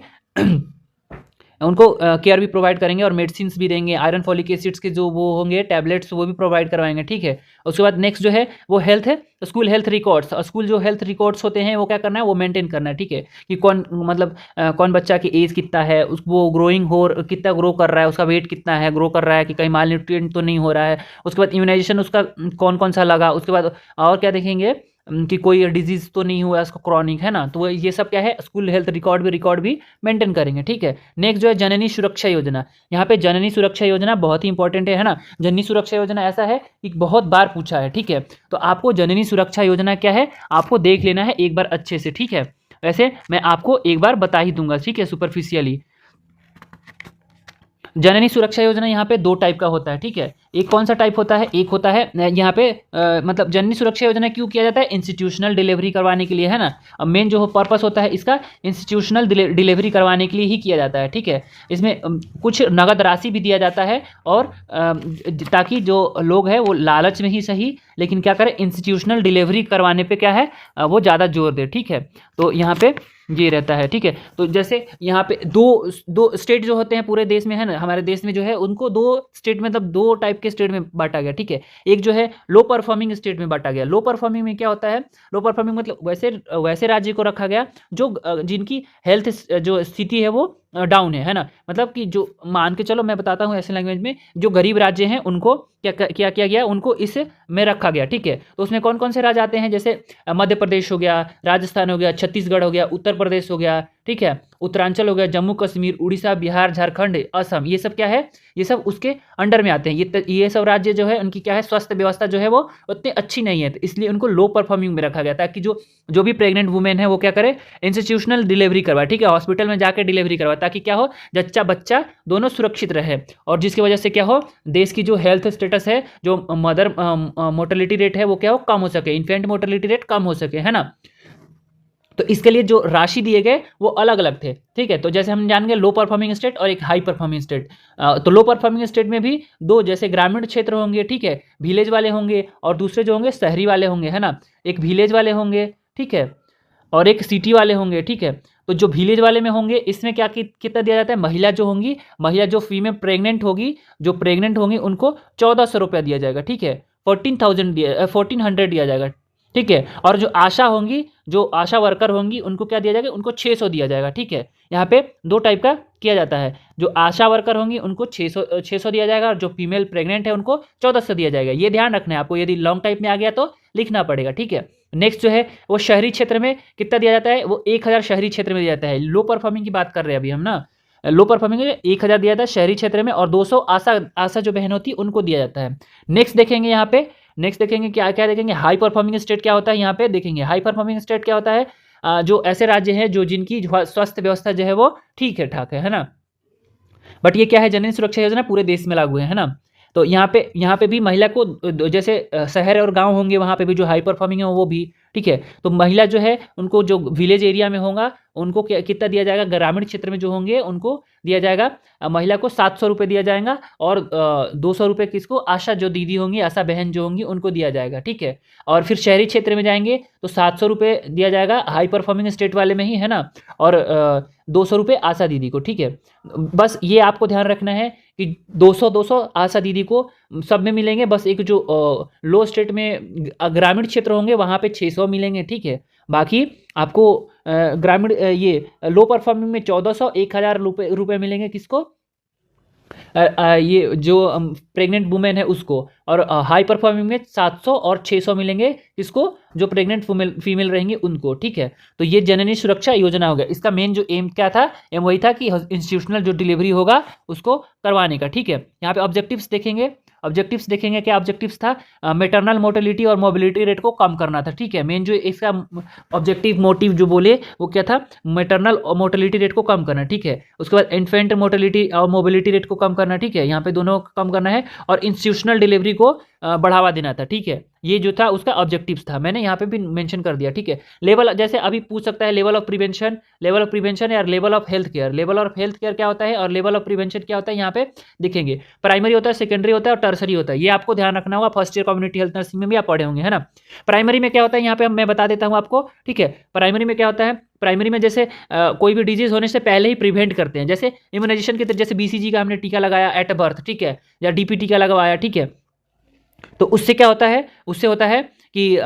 उनको केयर भी प्रोवाइड करेंगे और मेडिसिन भी देंगे, आयरन फॉलिक एसिड्स के जो वो होंगे टैबलेट्स वो भी प्रोवाइड करवाएंगे, ठीक है। उसके बाद नेक्स्ट जो है वो हेल्थ है, स्कूल हेल्थ रिकॉर्ड्स, स्कूल जो हेल्थ रिकॉर्ड्स होते हैं वो क्या करना है, वो मेंटेन करना है, ठीक है, कि कौन मतलब कौन बच्चा की एज कितना है, उस वो ग्रोइंग हो कितना ग्रो कर रहा है, उसका वेट कितना है, ग्रो कर रहा है कि कहीं माल न्यूट्रिएंट तो नहीं हो रहा है। उसके बाद इम्यूनाइजेशन उसका कौन कौन सा लगा, उसके बाद और क्या देखेंगे कि कोई डिजीज तो नहीं हुआ इसको क्रॉनिक, है ना। तो ये सब क्या है, स्कूल हेल्थ रिकॉर्ड भी मेंटेन करेंगे, ठीक है। नेक्स्ट जो है जननी सुरक्षा योजना, यहाँ पे जननी सुरक्षा योजना बहुत ही इंपॉर्टेंट है ना। जननी सुरक्षा योजना ऐसा है कि बहुत बार पूछा है, ठीक है। तो आपको जननी सुरक्षा योजना क्या है आपको देख लेना है एक बार अच्छे से, ठीक है। वैसे मैं आपको एक बार बता ही दूंगा, ठीक है, सुपरफिशियली। जननी सुरक्षा योजना यहाँ पे दो टाइप का होता है, ठीक है। एक कौन सा टाइप होता है, एक होता है यहाँ पे मतलब जननी सुरक्षा योजना क्यों किया जाता है, इंस्टीट्यूशनल डिलीवरी करवाने के लिए, है ना। अब मेन जो पर्पस होता है इसका इंस्टीट्यूशनल डिलीवरी करवाने के लिए ही किया जाता है, ठीक है। इसमें कुछ नगद राशि भी दिया जाता है और ताकि जो लोग हैं वो लालच में ही सही लेकिन क्या करें, इंस्टीट्यूशनल डिलीवरी करवाने पे क्या है वो ज़्यादा जोर दे, ठीक है। तो यहाँ पे ये रहता है, ठीक है। तो जैसे यहाँ पे दो स्टेट जो होते हैं पूरे देश में, है ना, हमारे देश में जो है उनको दो स्टेट मतलब दो टाइप के स्टेट में बांटा गया, ठीक है। एक जो है लो परफॉर्मिंग स्टेट में बांटा गया। लो परफॉर्मिंग में क्या होता है, लो परफॉर्मिंग मतलब वैसे राज्य को रखा गया जो जिनकी हेल्थ जो स्थिति है वो डाउन है ना। मतलब कि जो मान के चलो मैं बताता हूँ ऐसे लैंग्वेज में, जो गरीब राज्य हैं उनको क्या किया गया, उनको इस में रखा गया, ठीक है। तो उसमें कौन कौन से राज्य आते हैं, जैसे मध्य प्रदेश हो गया, राजस्थान हो गया, छत्तीसगढ़ हो गया, उत्तर प्रदेश हो गया, ठीक है, उत्तरांचल हो गया, जम्मू कश्मीर, उड़ीसा, बिहार, झारखंड, असम, ये सब क्या है, ये सब उसके अंडर में आते हैं। ये सब राज्य जो है उनकी क्या है, स्वास्थ्य व्यवस्था जो है वो उतनी अच्छी नहीं है, तो इसलिए उनको लो परफॉर्मिंग में रखा गया ताकि जो भी प्रेग्नेंट वुमेन है वो क्या करे, इंस्टीट्यूशनल डिलीवरी करवाए, ठीक है, हॉस्पिटल में जाकर डिलीवरी करवाए ताकि क्या हो, जच्चा बच्चा दोनों सुरक्षित रहे और जिसकी वजह से क्या हो, देश की जो हेल्थ स्टेटस है, जो मदर मोर्टेलिटी रेट है वो क्या हो, कम हो सके, इन्फेंट मोर्टेलिटी रेट कम हो सके, है ना। तो इसके लिए जो राशि दिए गए वो अलग अलग थे, ठीक है। तो जैसे हम जान गए लो परफॉर्मिंग स्टेट और एक हाई परफॉर्मिंग स्टेट। तो लो परफॉर्मिंग स्टेट में भी दो, जैसे ग्रामीण क्षेत्र होंगे, ठीक है, विलेज वाले होंगे, और दूसरे जो होंगे शहरी वाले होंगे, है ना। एक विलेज वाले होंगे, ठीक है, और एक सिटी वाले होंगे, ठीक है। तो जो विलेज वाले में होंगे इसमें क्या कितना दिया जाता है, महिला जो होंगी, महिला जो फीमेल प्रेग्नेंट होगी, जो प्रेग्नेंट होंगी उनको 1400 रुपया दिया जाएगा, ठीक है, 1400 दिया जाएगा, ठीक है। और जो आशा होंगी, जो आशा वर्कर होंगी उनको क्या दिया जाएगा, उनको 600 दिया जाएगा, ठीक है। यहाँ पे दो टाइप का किया जाता है, जो आशा वर्कर होंगी उनको 600 दिया जाएगा और जो फीमेल प्रेग्नेंट है उनको 1400 दिया जाएगा। ये ध्यान रखना है आपको, यदि लॉन्ग टाइप में आ गया तो लिखना पड़ेगा, ठीक है। नेक्स्ट जो है वो शहरी क्षेत्र में कितना दिया जाता है, वो 1000 शहरी क्षेत्र में दिया जाता है। लो परफॉर्मिंग की बात कर रहे हैं अभी हम ना, लो परफॉर्मिंग में 1000 दिया जाता है शहरी क्षेत्र में और 200 आशा जो बहन होती है उनको दिया जाता है। नेक्स्ट देखेंगे यहाँ पे, नेक्स्ट देखेंगे क्या क्या देखेंगे, हाई परफॉर्मिंग स्टेट क्या होता है, यहाँ पे देखेंगे हाई परफॉर्मिंग स्टेट क्या होता है, जो ऐसे राज्य हैं जो जिनकी स्वास्थ्य व्यवस्था जो है वो ठीक है, ठाक है ना। बट ये क्या है, जननी सुरक्षा योजना पूरे देश में लागू है ना। तो यहाँ पे भी महिला को जैसे शहर और गांव होंगे वहाँ पे भी जो हाई परफॉर्मिंग है वो भी, ठीक है। तो महिला जो है उनको जो विलेज एरिया में होगा उनको कितना दिया जाएगा, ग्रामीण क्षेत्र में जो होंगे उनको दिया जाएगा, महिला को 700 रुपये दिया जाएगा और 200 रुपये किसको, आशा जो दीदी होंगी, आशा बहन जो होंगी उनको दिया जाएगा, ठीक है। और फिर शहरी क्षेत्र में जाएंगे तो 700 रुपये दिया जाएगा हाई परफॉर्मिंग स्टेट वाले में ही, है ना, और 200 रुपये आशा दीदी को, ठीक है। बस ये आपको ध्यान रखना है कि 200 आशा दीदी को सब में मिलेंगे, बस एक जो लो स्टेट में ग्रामीण क्षेत्र होंगे वहाँ पे 600 मिलेंगे, ठीक है। बाकी आपको ग्रामीण ये लो परफॉर्मिंग में 1400 1000 रुपये मिलेंगे किसको, ये जो प्रेग्नेंट वुमेन है उसको, और हाई परफॉर्मिंग में 700 और 600 मिलेंगे किसको, जो प्रेग्नेंट फीमेल रहेंगी उनको, ठीक है। तो ये जननी सुरक्षा योजना हो गया। इसका मेन जो एम क्या था, एम वही था कि इंस्टीट्यूशनल जो डिलीवरी होगा उसको करवाने का, ठीक है। यहाँ पे ऑब्जेक्टिव्स देखेंगे, ऑब्जेक्टिव्स देखेंगे क्या ऑब्जेक्टिव्स था, मेटरनल मोर्टेलिटी और मोबिलिटी रेट को कम करना था, ठीक है। मेन जो इसका ऑब्जेक्टिव मोटिव जो बोले वो क्या था, मेटरनल मोर्टेलिटी रेट को कम करना, ठीक है। उसके बाद इन्फेंट मोर्टेलिटी और मोबिलिटी रेट को कम करना, ठीक है, यहाँ पे दोनों को कम करना है, और इंस्टीट्यूशनल डिलीवरी को बढ़ावा देना था, ठीक है। ये जो था उसका ऑब्जेक्टिव्स था, मैंने यहाँ पे भी मेंशन कर दिया, ठीक है। लेवल जैसे अभी पूछ सकता है, लेवल ऑफ प्रिवेंशन या level of health care, level of health care क्या होता है और लेवल ऑफ प्रिवेंशन क्या होता है, यहाँ पे देखेंगे। प्राइमरी होता है, सेकेंडरी होता है और टर्सरी होता है, ये आपको ध्यान रखना होगा। First year community health nursing में भी आप पढ़े होंगे, है ना। प्राइमरी में क्या होता है यहाँ पे मैं बता देता हूँ आपको, ठीक है। प्राइमरी में क्या होता है, प्राइमरी में जैसे कोई भी डिजीज होने से पहले ही प्रिवेंट करते हैं, जैसे इम्यूनाइजेशन के जैसे BCG का हमने टीका लगाया एट बर्थ, ठीक है, या DPT का लगवाया, ठीक है। तो उससे क्या होता है, उससे होता है कि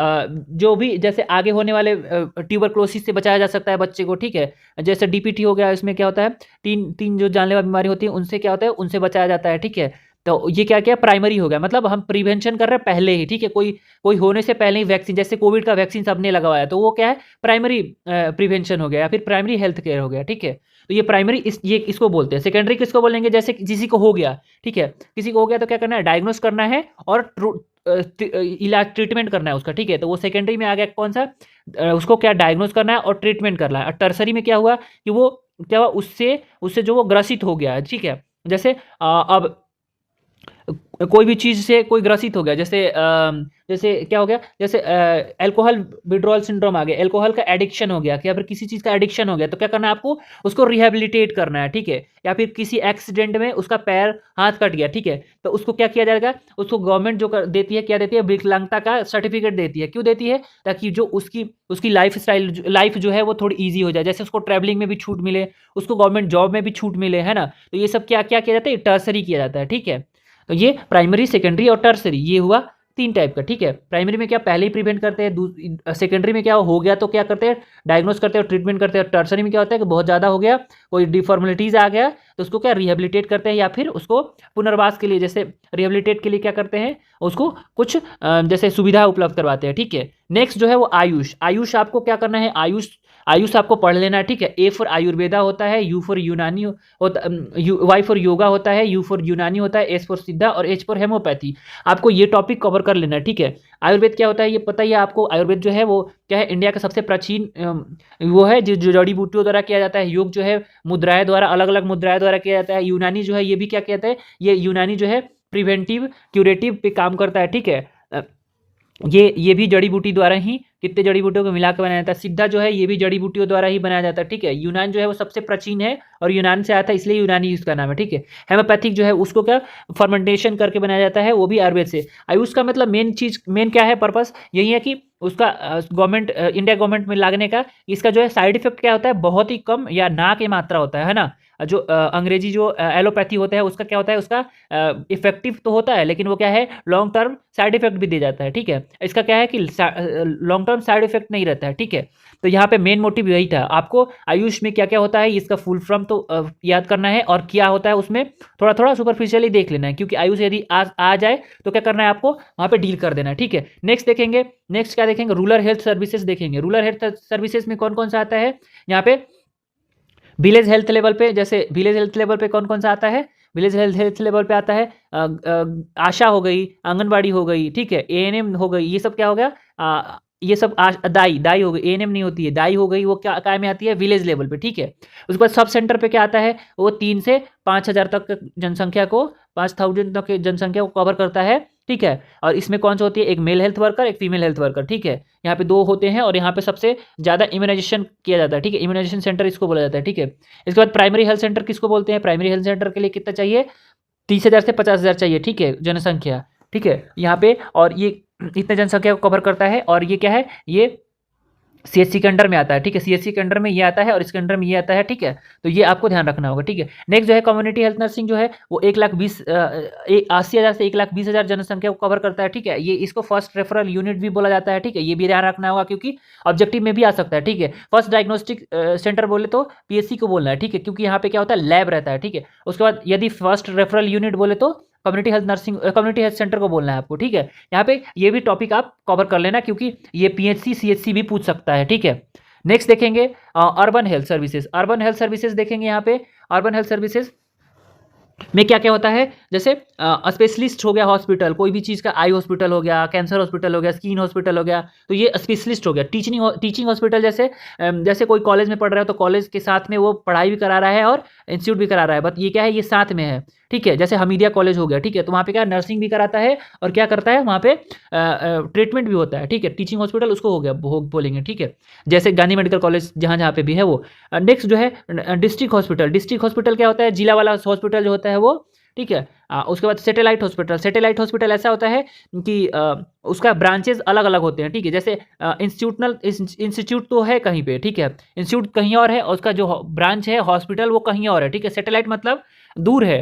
जो भी जैसे आगे होने वाले ट्यूबरक्लोसिस से बचाया जा सकता है बच्चे को, ठीक है। जैसे DPT हो गया, इसमें क्या होता है, तीन जो जानलेवा बीमारी होती है उनसे क्या होता है, उनसे बचाया जाता है, ठीक है। तो ये क्या क्या प्राइमरी हो गया, मतलब हम प्रिवेंशन कर रहे हैं पहले ही, ठीक है। कोई होने से पहले ही वैक्सीन, जैसे कोविड का वैक्सीन सबने लगवाया, तो वो क्या है, प्राइमरी प्रिवेंशन हो गया या फिर प्राइमरी हेल्थ केयर हो गया, ठीक है। तो ये प्राइमरी ये इसको बोलते हैं। सेकेंडरी किसको बोलेंगे, जैसे किसी को हो गया, ठीक है, किसी को हो गया तो क्या करना है, डायग्नोस करना है और इलाज ट्रीटमेंट करना है उसका, ठीक है। तो वो सेकेंडरी में आ गया कौन सा, उसको क्या डायग्नोस करना है और ट्रीटमेंट करना है। और टर्सरी में क्या हुआ कि वो क्या हुआ, उससे जो वो ग्रसित हो गया है, ठीक है। जैसे अब कोई भी चीज़ से कोई ग्रसित हो गया, जैसे क्या हो गया, जैसे अल्कोहल विड्रॉल सिंड्रोम आ गया, अल्कोहल का एडिक्शन हो गया, या फिर किसी चीज़ का एडिक्शन हो गया, तो क्या करना है आपको, उसको रिहेबिलिटेट करना है, ठीक है। या फिर किसी एक्सीडेंट में उसका पैर हाथ कट गया, ठीक है, तो उसको क्या किया जाएगा, उसको गवर्नमेंट जो देती है, क्या देती है, विकलांगता का सर्टिफिकेट देती है। क्यों देती है, ताकि जो उसकी लाइफ जो है वो थोड़ी ईजी हो जाए, जैसे उसको ट्रैवलिंग में भी छूट मिले, उसको गवर्नमेंट जॉब में भी छूट मिले, है ना। तो ये सब क्या क्या किया जाता है, टर्सरी किया जाता है, ठीक है। तो ये प्राइमरी, सेकेंडरी और टर्सरी, ये हुआ 3 टाइप का, ठीक है। प्राइमरी में क्या पहले ही प्रिवेंट करते हैं, सेकेंडरी में क्या हो गया तो क्या करते हैं, डायग्नोस करते हैं और ट्रीटमेंट करते हैं। टर्सरी में क्या होता है कि बहुत ज़्यादा हो गया, कोई डिफॉर्मेलिटीज आ गया, तो उसको क्या रिहेबिलिटेट करते हैं, या फिर उसको पुनर्वास के लिए, जैसे रिहेबिलिटेट के लिए क्या करते हैं, उसको कुछ जैसे सुविधा उपलब्ध करवाते हैं, ठीक है। नेक्स्ट जो है वो आयुष आपको क्या करना है, आयुष आपको पढ़ लेना है, ठीक है। A फॉर आयुर्वेदा होता है, U फॉर यूनानी होता, Y फॉर योगा होता है, U फॉर यूनानी होता है, S फॉर सिद्धा और H फॉर हेमोपैथी। आपको ये टॉपिक कवर कर लेना है, ठीक है। आयुर्वेद क्या होता है ये पता ही है आपको। आयुर्वेद जो है वो क्या है, इंडिया का सबसे प्राचीन वो है जो जड़ी बूटियों द्वारा किया जाता है। योग जो है मुद्राएं द्वारा, अलग अलग मुद्राएं द्वारा किया जाता है। यूनानी जो है ये भी क्या कहते हैं, ये यूनानी जो है प्रिवेंटिव क्यूरेटिव पे काम करता है, ठीक है। ये भी जड़ी बूटी द्वारा ही, कितने जड़ी बूटियों को मिलाकर बनाया जाता है। सिद्धा जो है ये भी जड़ी बूटियों द्वारा ही बनाया जाता है, ठीक है। यूनान जो है वो सबसे प्राचीन है और यूनान से आया था, इसलिए यूनानी उसका नाम है, ठीक है। हेमोपैथिक जो है उसको क्या फर्मेंटेशन करके बनाया जाता है, वो भी आयुर्वेद से। आयुष का मतलब मेन क्या है, पर्पस यही है कि उसका गवर्नमेंट, इंडिया गवर्नमेंट में लागने का, इसका जो है साइड इफेक्ट क्या होता है, बहुत ही कम या ना की मात्रा होता है ना। जो अंग्रेजी जो एलोपैथी होता है उसका क्या होता है, उसका इफेक्टिव तो होता है, लेकिन वो क्या है, लॉन्ग टर्म साइड इफेक्ट भी दे जाता है, ठीक है। इसका क्या है कि लॉन्ग टर्म साइड इफेक्ट नहीं रहता है, ठीक है। तो यहाँ पे मेन मोटिव यही था, आपको आयुष में क्या क्या होता है इसका फुल फॉर्म तो याद करना है, और क्या होता है उसमें थोड़ा थोड़ा सुपरफिशियली देख लेना है, क्योंकि आयुष यदि आ जाए तो क्या करना है आपको वहाँ पे डील कर देना है, ठीक है। नेक्स्ट क्या देखेंगे, रूरल हेल्थ सर्विसेज देखेंगे। रूरल हेल्थ सर्विसेज में कौन कौन सा आता है, यहाँ पे विलेज हेल्थ लेवल पे, जैसे विलेज हेल्थ लेवल पे कौन कौन सा आता है, विलेज हेल्थ लेवल पे आता है आशा हो गई, आंगनबाड़ी हो गई, ठीक है, ANM हो गई, ये सब क्या हो गया, ये सब दाई हो गई, ANM नहीं होती है, दाई हो गई, वो क्या में आती है, विलेज लेवल पे, ठीक है। उसके बाद सब सेंटर पे क्या आता है, वो 3 से 5,000 तक जनसंख्या को, 5,000 तक की जनसंख्या को कवर करता है, ठीक है। और इसमें कौन सा होती है, एक मेल हेल्थ वर्कर, एक फीमेल हेल्थ वर्कर, ठीक है। यहाँ पे 2 होते हैं, और यहाँ पे सबसे ज़्यादा इम्यूनाइजेशन किया जाता है, ठीक है। इम्यूनाइजेशन सेंटर इसको बोला जाता है, ठीक है। इसके बाद प्राइमरी हेल्थ सेंटर किसको बोलते हैं, प्राइमरी हेल्थ सेंटर के लिए कितना चाहिए, 30,000 से 50,000 चाहिए, ठीक है, जनसंख्या, ठीक है यहाँ पे। और ये इतने जनसंख्या को कवर करता है, और ये क्या है, ये CHC के अंडर में आता है, ठीक है। CHC के अंडर में ये आता है और इसके अंडर में ये आता है, ठीक है। तो ये आपको ध्यान रखना होगा, ठीक है। नेक्स्ट जो है कम्युनिटी हेल्थ नर्सिंग जो है वो 80,000 से 1,20,000 जनसंख्या को कवर करता है, ठीक है। ये इसको फर्स्ट रेफरल यूनिट भी बोला जाता है, ठीक है। ये भी ध्यान रखना होगा, क्योंकि ऑब्जेक्टिव में भी आ सकता है, ठीक है। फर्स्ट डायग्नोस्टिक सेंटर बोले तो PSC को बोलना है, ठीक है, क्योंकि यहाँ पे क्या होता है, लैब रहता है, ठीक है। उसके बाद यदि फर्स्ट रेफरल यूनिट बोले तो कम्युनिटी हेल्थ सेंटर को बोलना है आपको, ठीक है। यहाँ पे ये भी टॉपिक आप कवर कर लेना, क्योंकि ये PHC CHC भी पूछ सकता है, ठीक है। नेक्स्ट देखेंगे अर्बन हेल्थ सर्विसेज देखेंगे। यहाँ पे अर्बन हेल्थ सर्विसेज में क्या क्या होता है, जैसे स्पेशलिस्ट हो गया हॉस्पिटल, कोई भी चीज़ का, आई हॉस्पिटल हो गया, कैंसर हॉस्पिटल हो गया, स्किन हॉस्पिटल हो गया, तो ये स्पेशलिस्ट हो गया। टीचिंग हॉस्पिटल, जैसे कोई कॉलेज में पढ़ रहा है तो कॉलेज के साथ में वो पढ़ाई भी करा रहा है और इंस्टीट्यूट भी करा रहा है, बट ये क्या है, ये साथ में है, ठीक है। जैसे हमीदिया कॉलेज हो गया, ठीक है, तो वहाँ पे क्या नर्सिंग भी कराता है और क्या करता है, वहाँ पे ट्रीटमेंट भी होता है, ठीक है। टीचिंग हॉस्पिटल उसको हो गया बोलेंगे, ठीक है। जैसे गांधी मेडिकल कॉलेज जहाँ जहाँ पे भी है वो। नेक्स्ट जो है डिस्ट्रिक्ट हॉस्पिटल क्या होता है, जिला वाला हॉस्पिटल जो होता है वो, ठीक है। उसके बाद सैटेलाइट हॉस्पिटल। सैटेलाइट हॉस्पिटल ऐसा होता है कि उसका ब्रांचेज अलग अलग होते हैं, ठीक है। जैसे इंस्टीट्यूट तो है कहीं पे, ठीक है, इंस्टीट्यूट कहीं और है और उसका जो ब्रांच है हॉस्पिटल वो कहीं और है, ठीक है। सैटेलाइट मतलब दूर है,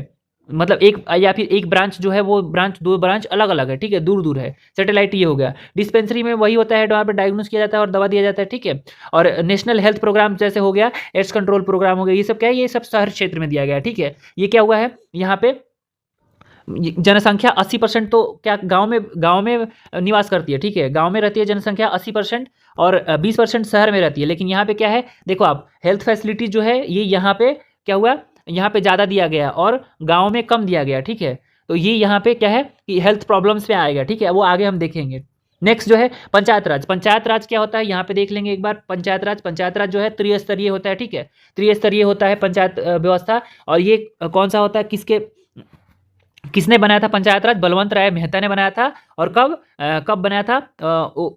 मतलब एक या फिर एक ब्रांच जो है वो ब्रांच, दो ब्रांच अलग अलग है, ठीक है, दूर दूर है। सैटेलाइट ये हो गया। डिस्पेंसरी में वही होता है वहाँ पे डायग्नोस किया जाता है और दवा दिया जाता है, ठीक है। और नेशनल हेल्थ प्रोग्राम जैसे हो गया, एड्स कंट्रोल प्रोग्राम हो गया, ये सब क्या है, ये सब शहर क्षेत्र में दिया गया है, ठीक है। ये क्या हुआ है यहाँ पे, जनसंख्या 80% तो क्या गांव में निवास करती है, ठीक है, गांव में रहती है जनसंख्या 80% और 20% शहर में रहती है। लेकिन यहाँ पे क्या है, देखो आप, हेल्थ फैसिलिटी जो है ये यहाँ पे क्या हुआ, यहाँ पे ज़्यादा दिया गया और गांव में कम दिया गया, ठीक है। तो ये यहाँ पे क्या है कि हेल्थ प्रॉब्लम्स में आएगा, ठीक है, वो आगे हम देखेंगे। नेक्स्ट जो है पंचायत राज। पंचायत राज क्या होता है यहाँ पे देख लेंगे एक बार। पंचायत राज जो है त्रिस्तरीय होता है, ठीक है, त्रिस्तरीय होता है पंचायत व्यवस्था। और ये कौन सा होता है, किसने बनाया था पंचायत राज? बलवंत राय मेहता ने बनाया था। और कब बनाया था?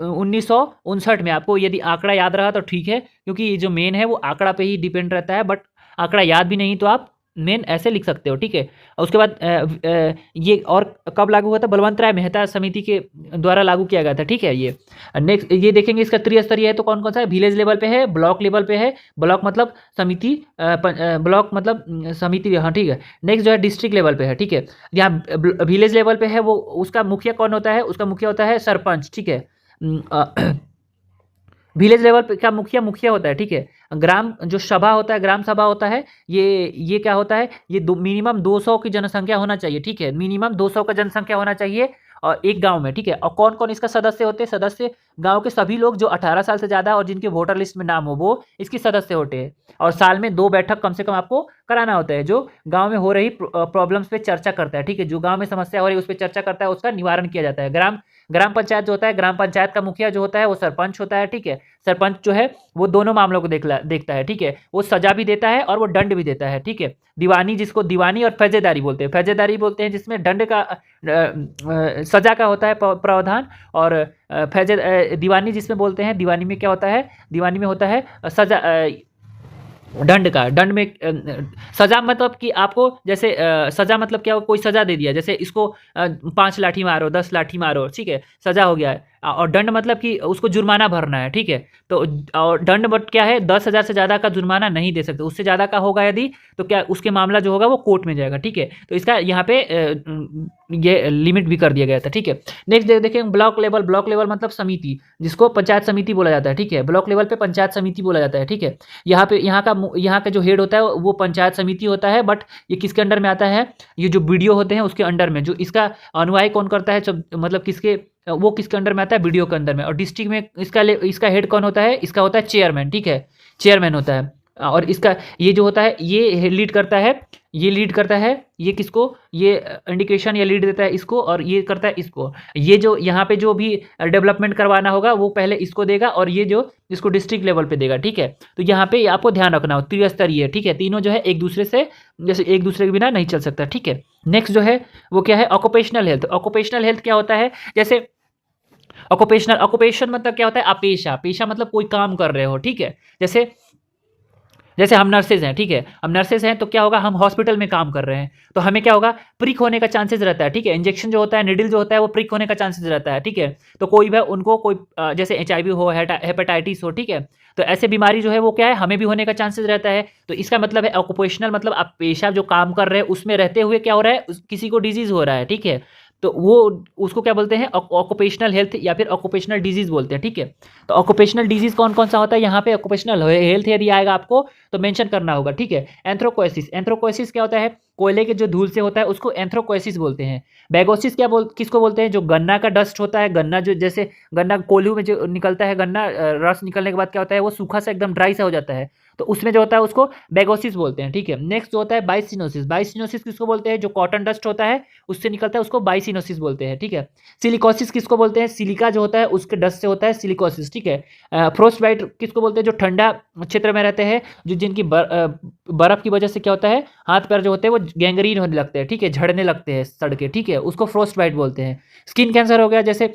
1959 में। आपको यदि आंकड़ा याद रहा तो ठीक है, क्योंकि जो मेन है वो आंकड़ा पे ही डिपेंड रहता है, बट आंकड़ा याद भी नहीं तो आप मेन ऐसे लिख सकते हो, ठीक है। और उसके बाद ये और कब लागू हुआ था? बलवंत राय मेहता समिति के द्वारा लागू किया गया था, ठीक है। ये नेक्स्ट ये देखेंगे, इसका त्रिस्तरीय है तो कौन कौन सा है? विलेज लेवल पे है, ब्लॉक लेवल पे है, ब्लॉक मतलब समिति, ब्लॉक मतलब समिति, हाँ ठीक है। नेक्स्ट जो है डिस्ट्रिक्ट लेवल पे है, ठीक है। यहाँ विलेज लेवल पे है, वो उसका मुखिया कौन होता है? उसका मुखिया होता है सरपंच, ठीक है। विलेज लेवल पे क्या मुखिया होता है, ठीक है। ग्राम जो सभा होता है, ग्राम सभा होता है, ये क्या होता है, ये मिनिमम 200 की जनसंख्या होना चाहिए, ठीक है, मिनिमम 200 का जनसंख्या होना चाहिए और एक गांव में, ठीक है। और कौन कौन इसका सदस्य होते हैं? सदस्य गांव के सभी लोग जो 18 साल से ज़्यादा और जिनके वोटर लिस्ट में नाम हो वो इसकी सदस्य होते हैं। और साल में 2 बैठक कम से कम आपको कराना होता है, जो गाँव में हो रही प्रॉब्लम्स पे चर्चा करता है, ठीक है, जो गाँव में समस्या हो रही है उस पर चर्चा करता है, उसका निवारण किया जाता है। ग्राम पंचायत जो होता है, ग्राम पंचायत का मुखिया जो होता है वो सरपंच होता है, ठीक है। सरपंच जो है वो दोनों मामलों को देखता है, ठीक है, वो सजा भी देता है और वो दंड भी देता है, ठीक है। दीवानी, जिसको दीवानी और फौजेदारी बोलते हैं, फौजेदारी बोलते हैं जिसमें दंड का सजा का होता है प्रावधान, और दीवानी जिसमें बोलते हैं, दीवानी में क्या होता है, दीवानी में होता है सजा, दंड में सजा मतलब कि आपको जैसे सजा मतलब क्या, कोई सजा दे दिया, जैसे इसको 5 लाठी मारो, 10 लाठी मारो, ठीक है, सजा हो गया है। और दंड मतलब कि उसको जुर्माना भरना है, ठीक है। तो और दंड बट क्या है, 10,000 से ज़्यादा का जुर्माना नहीं दे सकते, उससे ज़्यादा का होगा यदि तो क्या उसके मामला जो होगा वो कोर्ट में जाएगा, ठीक है। तो इसका यहाँ पे ये लिमिट भी कर दिया गया था, ठीक है। नेक्स्ट देखें ब्लॉक लेवल। ब्लॉक लेवल मतलब समिति, जिसको पंचायत समिति बोला जाता है, ठीक है। ब्लॉक लेवल पे पंचायत समिति बोला जाता है, ठीक है। यहाँ का जो हेड होता है वो पंचायत समिति होता है, बट ये किसके अंडर में आता है? ये जो बीडीओ होते हैं उसके अंडर में। जो इसका अनुयायी कौन करता है, मतलब वो किसके अंडर में आता है? बीडीओ के अंदर में। और डिस्ट्रिक्ट में इसका हेड कौन होता है? इसका होता है चेयरमैन, ठीक है, चेयरमैन होता है। और इसका ये जो होता है ये लीड करता है, ये किसको, ये इंडिकेशन या लीड देता है इसको, और ये करता है इसको। ये जो यहाँ पे जो भी डेवलपमेंट करवाना होगा वो पहले इसको देगा और ये जो इसको डिस्ट्रिक्ट लेवल पे देगा, ठीक है। तो यहाँ पे आपको ध्यान रखना हो, त्रिस्तरीय, ठीक है, तीनों जो है एक दूसरे के बिना नहीं चल सकता, ठीक है। नेक्स्ट जो है वो क्या है? Occupational health. ऑक्यूपेशनल हेल्थ क्या होता है? जैसे ऑक्यूपेशन मतलब क्या होता है? आप पेशा मतलब कोई काम कर रहे हो, ठीक है। जैसे हम नर्सेज हैं, ठीक है, हम नर्सेज हैं तो क्या होगा, हम हॉस्पिटल में काम कर रहे हैं तो हमें क्या होगा, प्रिक होने का चांसेस रहता है, ठीक है। इंजेक्शन जो होता है, निडल जो होता है वो प्रिक होने का चांसेस रहता है, ठीक है। तो कोई भी उनको कोई जैसे HIV हो, हेपेटाइटिस हो, ठीक है, तो ऐसे बीमारी जो है वो क्या है, हमें भी होने का चांसेस रहता है। तो इसका मतलब है ऑक्यूपेशनल मतलब आप पेशा जो काम कर रहे हैं उसमें रहते हुए क्या हो रहा है, किसी को डिजीज हो रहा है, ठीक है। तो वो उसको क्या बोलते हैं? ऑक्यूपेशनल हेल्थ या फिर ऑक्यूपेशनल डिजीज बोलते हैं, ठीक है। तो ऑक्यूपेशनल डिजीज कौन कौन सा होता है? यहाँ पे ऑक्यूपेशनल हेल्थ यदि आएगा आपको तो मेंशन करना होगा, ठीक है। एंथ्रोकोसिस क्या होता है? कोयले के जो धूल से होता है उसको एंथ्रोकोसिस बोलते हैं। बैगोसिस किसको बोलते हैं? जो गन्ना का डस्ट होता है, गन्ना जो जैसे गन्ना कोल्हू में जो निकलता है, गन्ना रस निकलने के बाद क्या होता है, वो सूखा सा एकदम ड्राई सा हो जाता है, तो उसमें जो होता है उसको बैगोसिस बोलते हैं, ठीक है। नेक्स्ट जो होता है बाइसिनोसिस किसको बोलते हैं? जो कॉटन डस्ट होता है उससे निकलता है उसको बाइसिनोसिस बोलते हैं, ठीक है। सिलिकोसिस किसको बोलते हैं? सिलिका जो होता है उसके डस्ट से होता है सिलिकोसिस, ठीक है। फ्रोस्ट बाइट किसको बोलते हैं? जो ठंडा क्षेत्र में रहते हैं, जो जिनकी बर्फ की वजह से क्या होता है, हाथ पैर जो होते हैं वो गैंग्रीन होने लगते हैं, ठीक है, झड़ने लगते हैं सड़के, ठीक है, उसको फ्रोस्ट बाइट बोलते हैं। स्किन कैंसर हो गया, जैसे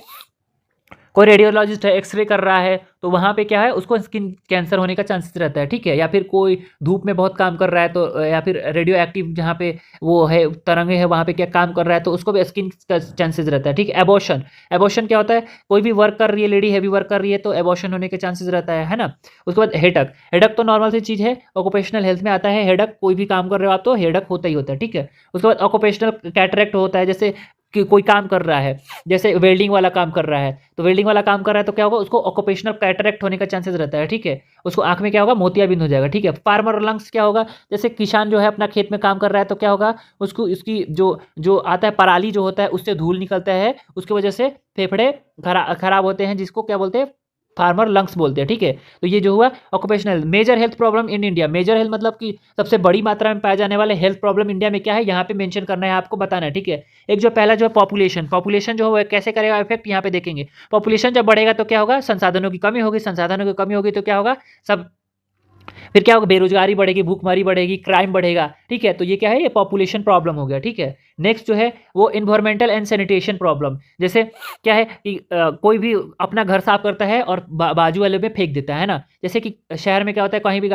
कोई रेडियोलॉजिस्ट है, एक्सरे कर रहा है, तो वहाँ पे क्या है, उसको स्किन कैंसर होने का चांसेस रहता है, ठीक है। या फिर कोई धूप में बहुत काम कर रहा है तो, या फिर रेडियो एक्टिव जहाँ पे वो है तरंगे है वहाँ पे क्या काम कर रहा है तो उसको भी स्किन का चांसेस रहता है, ठीक है। एबॉर्शन, एबॉर्शन क्या होता है, कोई भी वर्क कर रही है, लेडी हैवी वर्क कर रही है तो एबॉर्शन होने के चांसेस रहता है ना। उसके बाद हेडक, हेडक तो नॉर्मल सी चीज़ है, ऑक्यूपेशनल हेल्थ में आता है हेडक, कोई भी काम कर रहे हो आप तो हेडक होता ही होता है, ठीक है। उसके बाद ऑक्यूपेशनल कैटरेक्ट होता है, जैसे कि कोई काम कर रहा है, जैसे वेल्डिंग वाला काम कर रहा है, तो वेल्डिंग वाला काम कर रहा है तो क्या होगा, उसको ऑक्यूपेशनल कैटरेक्ट होने का चांसेस रहता है, ठीक है। उसको आंख में क्या होगा, मोतियाबिंद हो जाएगा, ठीक है। फार्मर लंग्स क्या होगा, जैसे किसान जो है अपना खेत में काम कर रहा है तो क्या होगा, उसको इसकी जो जो आता है पराली जो होता है उससे धूल निकलता है, उसकी वजह से फेफड़े खराब होते हैं, जिसको क्या बोलते हैं, फार्मर लंग्स बोलते हैं, ठीक है। तो ये जो हुआ occupational. Major health problem in India, major health मतलब कि सबसे बड़ी मात्रा में पाए जाने वाले हेल्थ प्रॉब्लम इंडिया में क्या है, यहाँ पे मेंशन करना है, आपको बताना है, ठीक है। एक जो पहला जो है पॉपुलेशन, पॉपुलेशन जो है कैसे करेगा इफेक्ट, यहाँ पे देखेंगे। पॉपुलेशन जब बढ़ेगा तो क्या होगा, संसाधनों की कमी होगी, संसाधनों की कमी होगी तो क्या होगा, सब फिर क्या होगा, बेरोजगारी बढ़ेगी, भूखमरी बढ़ेगी, क्राइम बढ़ेगा, ठीक है। तो ये क्या है, ये पॉपुलेशन प्रॉब्लम हो गया, ठीक है। नेक्स्ट जो है वो इन्वायरमेंटल एंड सैनिटेशन प्रॉब्लम, जैसे क्या है कि कोई भी अपना घर साफ करता है और बाजू वाले में फेंक देता है ना। जैसे कि शहर में क्या होता है, कहीं भी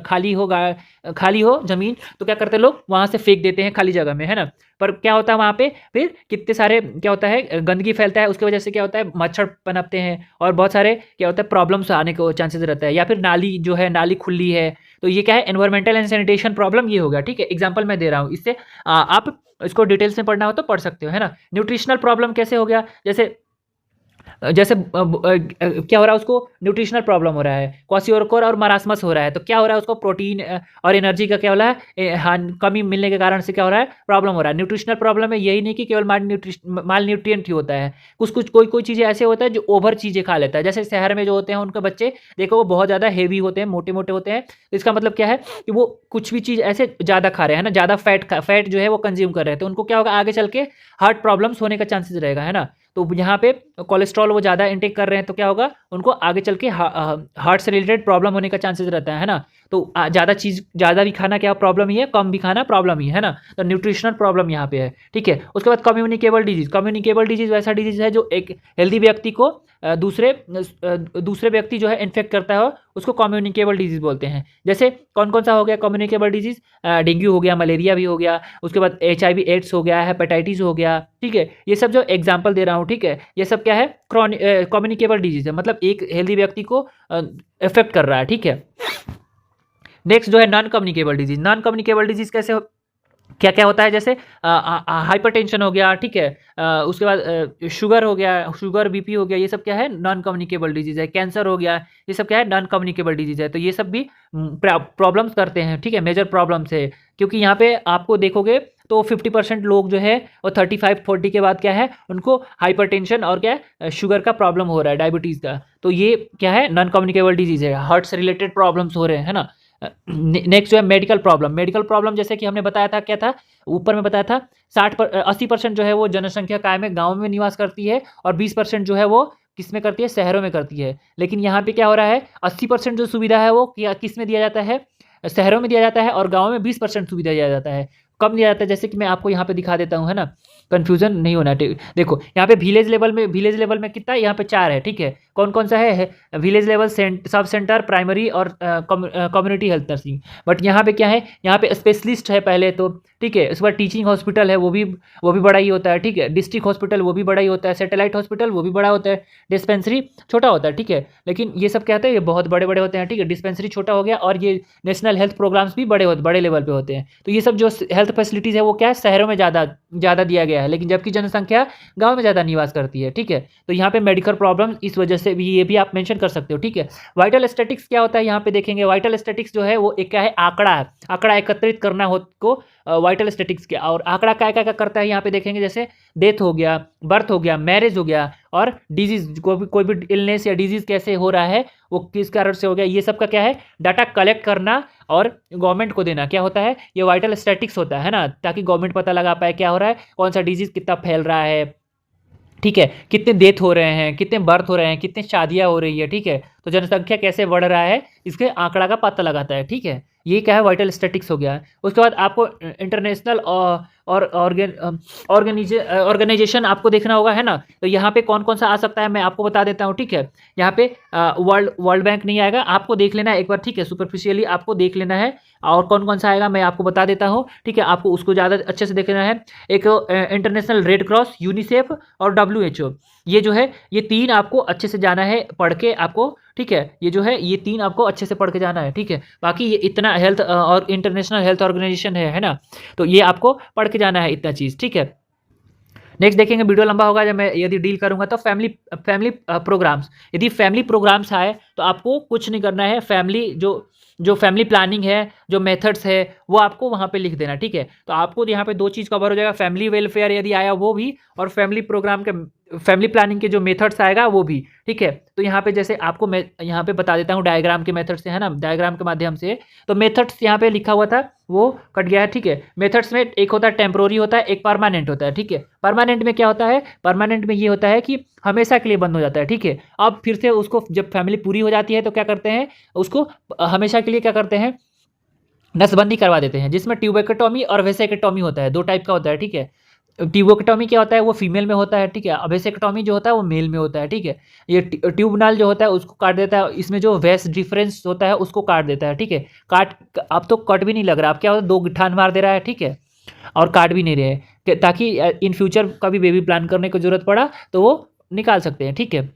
खाली हो जमीन तो क्या करते हैं लोग, वहाँ से फेंक देते हैं खाली जगह में, है ना। पर क्या होता है वहाँ पे फिर कितने सारे क्या होता है, गंदगी फैलता है, उसकी वजह से क्या होता है, मच्छर पनपते हैं और बहुत सारे क्या होता है प्रॉब्लम्स आने को चांसेस रहता है। या फिर नाली जो है, नाली खुली है तो ये क्या है, एनवायरमेंटल एंड सैनिटेशन प्रॉब्लम ये हो गया, ठीक है। एग्जाम्पल मैं दे रहा हूँ, इससे आप इसको डिटेल्स में पढ़ना हो तो पढ़ सकते हो, है ना। न्यूट्रिशनल प्रॉब्लम कैसे हो गया, जैसे जैसे क्या हो रहा है, उसको न्यूट्रिशनल प्रॉब्लम हो रहा है, क्वाशियोरकोर और मरासमस हो रहा है, तो क्या हो रहा है, उसको प्रोटीन और एनर्जी का क्या हो रहा है, कमी मिलने के कारण से क्या हो रहा है, प्रॉब्लम हो रहा है। न्यूट्रिशनल प्रॉब्लम में यही नहीं कि केवल माल न्यूट्रिएंट ही होता है, कुछ कोई चीज़ें ऐसे होता है जो ओवर चीज़ें खा लेता है। जैसे शहर में जो होते हैं उनके बच्चे देखो वो बहुत ज़्यादा हेवी होते हैं, मोटे मोटे होते हैं, तो इसका मतलब क्या है कि वो कुछ भी चीज़ ऐसे ज़्यादा खा रहे हैं ना, ज़्यादा फैट जो है वो कंज्यूम कर रहे हैं, तो उनको क्या होगा, आगे चल के हार्ट प्रॉब्लम्स होने का चांसेस रहेगा, है ना। तो यहाँ पे कोलेस्ट्रॉल वो ज़्यादा इंटेक कर रहे हैं तो क्या होगा, उनको आगे चल के हार्ट से रिलेटेड प्रॉब्लम होने का चांसेस रहता है ना। तो ज़्यादा भी खाना क्या प्रॉब्लम ही है, कम भी खाना प्रॉब्लम ही है ना। तो न्यूट्रिशनल प्रॉब्लम यहाँ पे है, ठीक है। उसके बाद कम्युनिकेबल डिजीज, कम्युनिकेबल डिजीज वैसा डिजीज है जो एक हेल्दी व्यक्ति को दूसरे व्यक्ति जो है इन्फेक्ट करता है, उसको कम्युनिकेबल डिजीज बोलते हैं। जैसे कौन कौन सा हो गया कम्युनिकेबल डिजीज, डेंगू हो गया, मलेरिया भी हो गया, उसके बाद HIV एड्स हो गया, हेपेटाइटिस हो गया, ठीक है। ये सब जो एग्जाम्पल दे रहा हूँ, ठीक है, ये सब क्या है, कम्युनिकेबल डिजीज है, मतलब एक हेल्दी व्यक्ति को इफेक्ट कर रहा है, ठीक है। नेक्स्ट जो है non communicable disease, non communicable disease कैसे क्या क्या होता है, जैसे हाइपरटेंशन हो गया, ठीक है, उसके बाद शुगर हो गया, शुगर BP हो गया, ये सब क्या है, नॉन कम्युनिकेबल डिजीज है। कैंसर हो गया, ये सब क्या है, नॉन कम्युनिकेबल डिजीज है। तो ये सब भी प्रॉब्लम्स करते हैं, ठीक है, मेजर प्रॉब्लम्स है। क्योंकि यहाँ पे आपको देखोगे तो 50% लोग जो है वो 35-40 के बाद क्या है, उनको हाइपरटेंशन और क्या है, शुगर का प्रॉब्लम हो रहा है, डायबिटीज़ का। तो ये क्या है, नॉन कम्युनिकेबल डिजीज है, हार्ट से रिलेटेड प्रॉब्लम्स हो रहे हैं, है ना। नेक्स्ट जो है मेडिकल प्रॉब्लम, मेडिकल प्रॉब्लम जैसे कि हमने बताया था, क्या था ऊपर में बताया था, 80% जो है वो जनसंख्या काय में गाँव में निवास करती है और 20% जो है वो किस में करती है, शहरों में करती है। लेकिन यहाँ पे क्या हो रहा है, 80% जो सुविधा है वो किस में दिया जाता है, शहरों में दिया जाता है, और गाँव में 20% सुविधा दिया जाता है। कब दिया जाता है, जैसे कि मैं आपको यहाँ पे दिखा देता हूँ, है ना, कंफ्यूजन नहीं होना। देखो यहाँ पे विलेज लेवल में कितना, यहाँ पे 4 है, ठीक है। कौन कौन सा है, village level, sub centre, primary और कम्युनिटी हेल्थ नर्सिंग। बट यहाँ पे क्या है, यहाँ पे स्पेशलिस्ट है पहले तो, ठीक है। उसके बाद टीचिंग हॉस्पिटल है, वो भी बड़ा ही होता है, ठीक है। डिस्ट्रिक्ट हॉस्पिटल वो भी बड़ा ही होता है, सैटेलाइट हॉस्पिटल वो भी बड़ा होता है, डिस्पेंसरी छोटा होता है, ठीक है। लेकिन ये सब क्या होता है, ये बहुत बड़े बड़े होते हैं, ठीक है। डिस्पेंसरी छोटा हो गया, और ये नेशनल हेल्थ प्रोग्राम्स भी बड़े लेवल पे होते हैं। तो ये सब जो हेल्थ फैसिलिटीज़ है वो क्या है, शहरों में ज़्यादा दिया गया है, लेकिन जबकि जनसंख्या गाँव में ज़्यादा निवास करती है, ठीक है। तो यहाँ पे मेडिकल प्रॉब्लम इस वजह से भी, ये भी आप मेंशन कर सकते हो, ठीक है। वाइटल स्टैटिक्स क्या होता है, यहाँ पे देखेंगे। वाइटल स्टैटिक्स जो है वो एक क्या है, आंकड़ा है, आंकड़ा एकत्रित करना हो को वाइटल स्टैटिक्स के। और आंकड़ा क्या क्या करता है, यहाँ पे देखेंगे, जैसे डेथ हो गया, बर्थ हो गया, मैरिज हो गया, और डिजीज, कोई भी इलनेस या डिजीज कैसे हो रहा है, वो किस कारण से हो गया, ये सब का क्या है, डाटा कलेक्ट करना और गवर्नमेंट को देना, क्या होता है, ये वाइटल स्टैटिक्स होता है ना, ताकि गवर्नमेंट पता लगा पाए क्या हो रहा है, कौन सा डिजीज कितना फैल रहा है, ठीक है, कितने डेथ हो रहे हैं, कितने बर्थ हो रहे हैं, कितनी शादियां हो रही है, ठीक है। तो जनसंख्या कैसे बढ़ रहा है, इसके आंकड़ा का पता लगाता है, ठीक है। ये क्या है, वाइटल स्टैटिक्स हो गया। उसके बाद आपको इंटरनेशनल और ऑर्गेनाइजेशन आपको देखना होगा, है ना। तो यहाँ पे कौन कौन सा आ सकता है मैं आपको बता देता हूँ, ठीक है। यहाँ पे वर्ल्ड बैंक नहीं आएगा, आपको देख लेना है एक बार, ठीक है, सुपरफिशियली आपको देख लेना है। और कौन कौन सा आएगा मैं आपको बता देता हूँ, ठीक है, आपको उसको ज़्यादा अच्छे से देखना है। एक इंटरनेशनल रेड क्रॉस, यूनिसेफ और WHO, ये जो है ये 3 आपको अच्छे से जाना है पढ़ के आपको, ठीक है। ये जो है ये 3 आपको अच्छे से पढ़ के जाना है, ठीक है। बाकी ये इतना हेल्थ और इंटरनेशनल हेल्थ ऑर्गेनाइजेशन है ना, तो ये आपको पढ़ के जाना है इतना चीज़, ठीक है। नेक्स्ट देखेंगे, वीडियो लंबा होगा जब मैं यदि डील करूंगा तो फैमिली प्रोग्राम्स। यदि फैमिली प्रोग्राम्स आए तो आपको कुछ नहीं करना है, फैमिली जो फैमिली प्लानिंग है, जो मेथड्स है, वो आपको वहाँ पे लिख देना, ठीक है। तो आपको यहाँ पे 2 चीज़ कवर हो जाएगा, फैमिली वेलफेयर यदि आया वो भी, और फैमिली प्रोग्राम के फैमिली प्लानिंग के जो मेथड्स आएगा वो भी, ठीक है। तो यहाँ पे जैसे आपको मैं यहाँ पे बता देता हूँ डायग्राम के मेथड से, है ना, डायग्राम के माध्यम से। तो मेथड्स यहाँ पे लिखा हुआ था वो कट गया है, ठीक है। मेथड्स में एक होता है टेम्प्रोरी होता है, एक परमानेंट होता है, ठीक है। परमानेंट में क्या होता है, परमानेंट में ये होता है कि हमेशा के लिए बंद हो जाता है, ठीक है। अब फिर से उसको जब फैमिली पूरी हो जाती है तो क्या करते हैं, उसको हमेशा के लिए क्या करते हैं, नसबंदी करवा देते हैं, जिसमें ट्यूबेक्टोमी और वेसेक्टोमी होता है, 2 टाइप का होता है, ठीक है। ट्यूबोक्टोमी क्या होता है, वो फीमेल में होता है, ठीक है। वेसेक्टोमी जो होता है वो मेल में होता है, ठीक है। ये ट्यूबनाल जो होता है उसको काट देता है, इसमें जो वेस्ट डिफरेंस होता है उसको काट देता है, ठीक है। काट, अब तो कट भी नहीं लग रहा, अब क्या होता है 2 गिठान मार दे रहा है, ठीक है, और काट भी नहीं रहे हैं, ताकि इन फ्यूचर कभी बेबी प्लान करने की जरूरत पड़ा तो वो निकाल सकते हैं, ठीक है।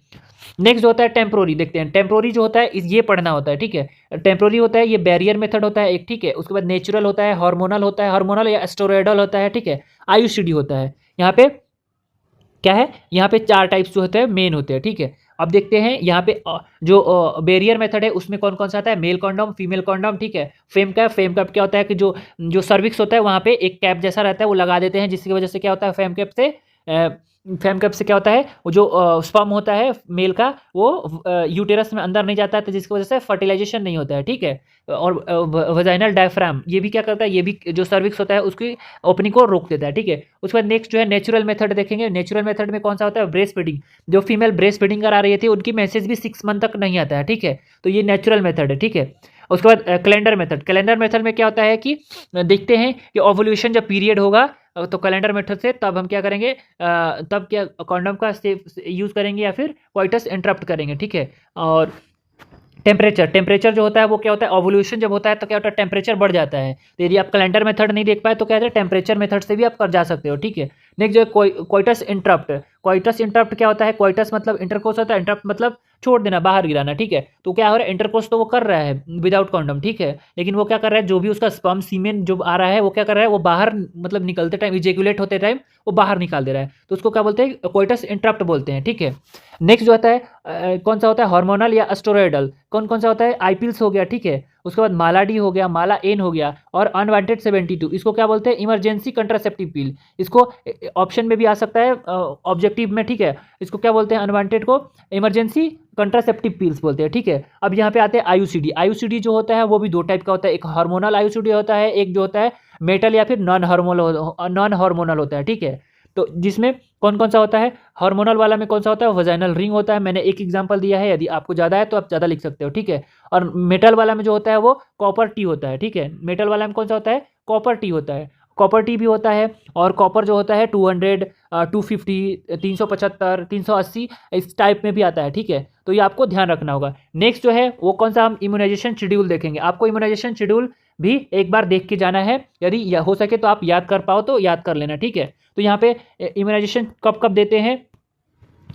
नेक्स्ट जो होता है टेम्प्रोरी, देखते हैं टेम्प्रोरी जो होता है ये पढ़ना होता है, ठीक है। टेम्प्रोरी होता है ये बैरियर मेथड होता है एक, ठीक है। उसके बाद नेचुरल होता है, हार्मोनल होता है, हार्मोनल या स्टेरॉयडल होता है, ठीक है। IUCD होता है। यहाँ पे क्या है, यहाँ पे 4 टाइप्स जो होते हैं मेन होते हैं, ठीक है। अब देखते हैं यहाँ पे जो बैरियर मेथड है उसमें कौन कौन सा आता है, मेल कॉन्डम, फीमेल कॉन्डम, ठीक है। फेम कैप क्या होता है कि जो सर्विक्स होता है वहाँ पे एक कैप जैसा रहता है वो लगा देते हैं, जिसकी वजह से क्या होता है, फेम कैप से क्या होता है, वो जो स्पर्म होता है मेल का वो यूटेरस में अंदर नहीं जाता है, तो जिसकी वजह से फर्टिलाइजेशन नहीं होता है, ठीक है। और वजाइनल डायफ्राम ये भी क्या करता है, ये भी जो सर्विक्स होता है उसकी ओपनिंग को रोक देता है, ठीक है। उसके बाद नेक्स्ट जो है नेचुरल मेथड देखेंगे। नेचुरल मेथड में कौन सा होता है, ब्रेस्ट फीडिंग। जो फीमेल ब्रेस्ट फीडिंग करा रही थी उनकी मैसेज भी 6 मंथ तक नहीं आता है, ठीक है। तो ये नेचुरल मेथड है, ठीक है। उसके बाद कैलेंडर मेथड। कैलेंडर मेथड में क्या होता है कि देखते हैं कि ओवुलेशन जब पीरियड होगा तो कैलेंडर मेथड से तब हम क्या करेंगे, तब क्या कॉन्डम का यूज़ करेंगे या फिर कोइटस इंटरप्ट करेंगे, ठीक है। और टेम्परेचर जो होता है वो क्या होता है, ओवुलेशन जब होता है तो क्या होता है, टेम्परेचर बढ़ जाता है। तो यदि आप कैलेंडर मेथड नहीं देख पाए तो क्या है, टेम्परेचर मेथड से भी आप कर जा सकते हो, ठीक है। नेक्स्ट जो है कोइटस इंटरप्ट। कोइटस इंटरप्ट क्या होता है, कोइटस मतलब इंटरकोर्स होता है, इंटरप्ट मतलब छोड़ देना, बाहर गिराना, ठीक है। तो क्या हो रहा है, इंटरकोर्स तो वो कर रहा है विदाउट कॉन्डम, ठीक है, लेकिन वो क्या कर रहा है, जो भी उसका स्पर्म सीमेन जो आ रहा है वो क्या कर रहा है, वो बाहर मतलब निकलते टाइम, इजेकुलेट होते टाइम वो बाहर निकाल दे रहा है, तो उसको क्या बोलते हैं, कोइटस इंटरप्ट बोलते हैं, ठीक है। नेक्स्ट जो होता है कौन सा होता है, हार्मोनल या स्टेरॉयडल। कौन कौन सा होता है, आईपिल्स हो गया, ठीक है। उसके बाद माला डी हो गया, माला एन हो गया, और अनवांटेड 72, इसको क्या बोलते हैं, इमरजेंसी कंट्रासेप्टिव पिल। इसको ऑप्शन में भी आ सकता है ऑब्जेक्टिव में, ठीक है। इसको क्या बोलते हैं, अनवांटेड को इमरजेंसी कंट्रासेप्टिव पिल्स बोलते हैं, ठीक है। अब यहाँ पे आते हैं IUCD। IUCD जो होता है वो भी 2 टाइप का होता है, एक हार्मोनल IUCD होता है, एक जो होता है मेटल या फिर नॉन हार्मोनल होता है, ठीक है। तो जिसमें कौन कौन सा होता है, हार्मोनल वाला में कौन सा होता है, वजाइनल रिंग होता है, मैंने एक एग्जांपल दिया है, यदि आपको ज़्यादा है तो आप ज़्यादा लिख सकते हो, ठीक है। और मेटल वाला में जो होता है वो कॉपर टी होता है, ठीक है। मेटल वाला में कौन सा होता है, कॉपर टी होता है, कॉपर टी भी होता है। और कॉपर जो होता है 200, 250, 375, 380 इस टाइप में भी आता है, ठीक है। तो ये आपको ध्यान रखना होगा। नेक्स्ट जो है वो कौन सा, हम इम्यूनाइजेशन शेड्यूल देखेंगे। आपको इम्यूनाइजेशन शेड्यूल भी एक बार देख के जाना है, यदि हो सके तो आप याद कर पाओ तो याद कर लेना, ठीक है। तो यहाँ पे इम्यूनाइजेशन कब कब देते हैं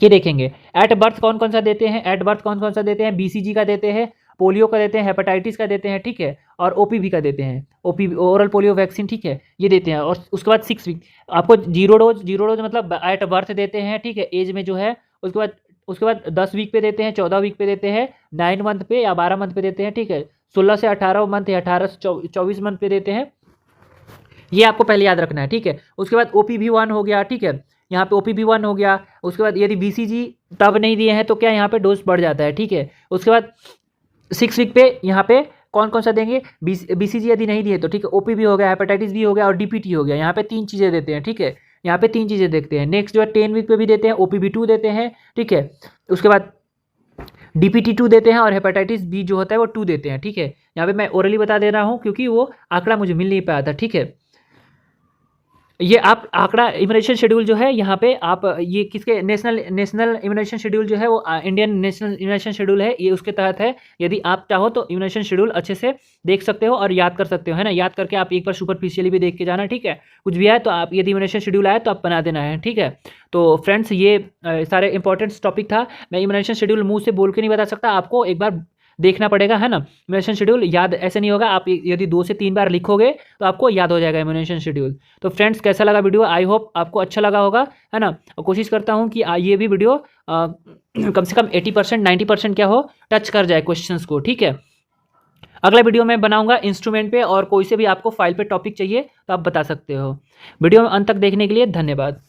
ये देखेंगे। एट बर्थ कौन कौन सा देते हैं, एट बर्थ कौन कौन सा देते हैं, BCG का देते हैं, पोलियो का देते हैं, हेपेटाइटिस का देते हैं, ठीक है। और OPV का देते हैं, OPV ओरल पोलियो वैक्सीन, ठीक है, ये देते हैं। और उसके बाद 6 वीक आपको जीरो डोज मतलब एट बर्थ देते हैं, ठीक है, एज में जो है। उसके बाद 10 वीक पे देते हैं, 14 वीक पे देते हैं, 9 मंथ पे या 12 मंथ पे देते हैं, ठीक है। 16 से 18 मंथ या 18 से 24 मंथ पे देते हैं, ये आपको पहले याद रखना है, ठीक है। उसके बाद OPV1 हो गया, ठीक है, यहाँ पे OPV1 हो गया। उसके बाद यदि BCG तब नहीं दिए हैं तो क्या यहाँ पे डोज बढ़ जाता है, ठीक है। उसके बाद 6 वीक पे यहाँ पे कौन कौन सा देंगे, BCG यदि नहीं दिए तो, ठीक है, OPV हो गया, हेपेटाइटिस B हो गया और DPT हो गया। यहाँ पे 3 चीज़ें देते हैं, ठीक है, यहाँ पे 3 चीज़ें देखते हैं। नेक्स्ट जो है 10 वीक पे भी देते हैं, OPV2 देते हैं, ठीक है। उसके बाद DPT2 देते हैं और हेपेटाइटिस B जो होता है वो 2 देते हैं, ठीक है। यहाँ पे मैं ओरली बता दे रहा हूँ क्योंकि वो आंकड़ा मुझे मिल नहीं पाया था, ठीक है। ये आप आंकड़ा इम्यूनाइज़ेशन शेड्यूल जो है यहाँ पे आप ये किसके नेशनल नेशनल इम्यूनाइज़ेशन शेड्यूल जो है वो इंडियन नेशनल इम्यूनाइज़ेशन शेड्यूल है, ये उसके तहत है। यदि आप चाहो तो इम्यूनाइज़ेशन शेड्यूल अच्छे से देख सकते हो और याद कर सकते हो, है ना? याद करके आप एक बार सुपरफिशियली भी देख के जाना, ठीक है? कुछ भी आए तो आप यदि इम्यूनाइज़ेशन शेड्यूल आए तो आप बना देना है, ठीक है? तो फ्रेंड्स ये सारे इंपॉर्टेंट्स टॉपिक था। मैं इम्यूनाइज़ेशन शेड्यूल मुँह से बोल के नहीं बता सकता, आपको एक बार देखना पड़ेगा, है ना? इम्यूनाइज़ेशन शेड्यूल याद ऐसे नहीं होगा, आप यदि 2 से 3 बार लिखोगे तो आपको याद हो जाएगा इम्यूनाइज़ेशन शेड्यूल। तो फ्रेंड्स कैसा लगा वीडियो? आई होप आपको अच्छा लगा होगा, है ना? और कोशिश करता हूँ कि ये भी वीडियो कम से कम 80% 90% क्या हो, टच कर जाए क्वेश्चंस को, ठीक है? अगला वीडियो मैं बनाऊँगा इंस्ट्रूमेंट पे, और कोई से भी आपको फाइल पे टॉपिक चाहिए तो आप बता सकते हो। वीडियो अंत तक देखने के लिए धन्यवाद।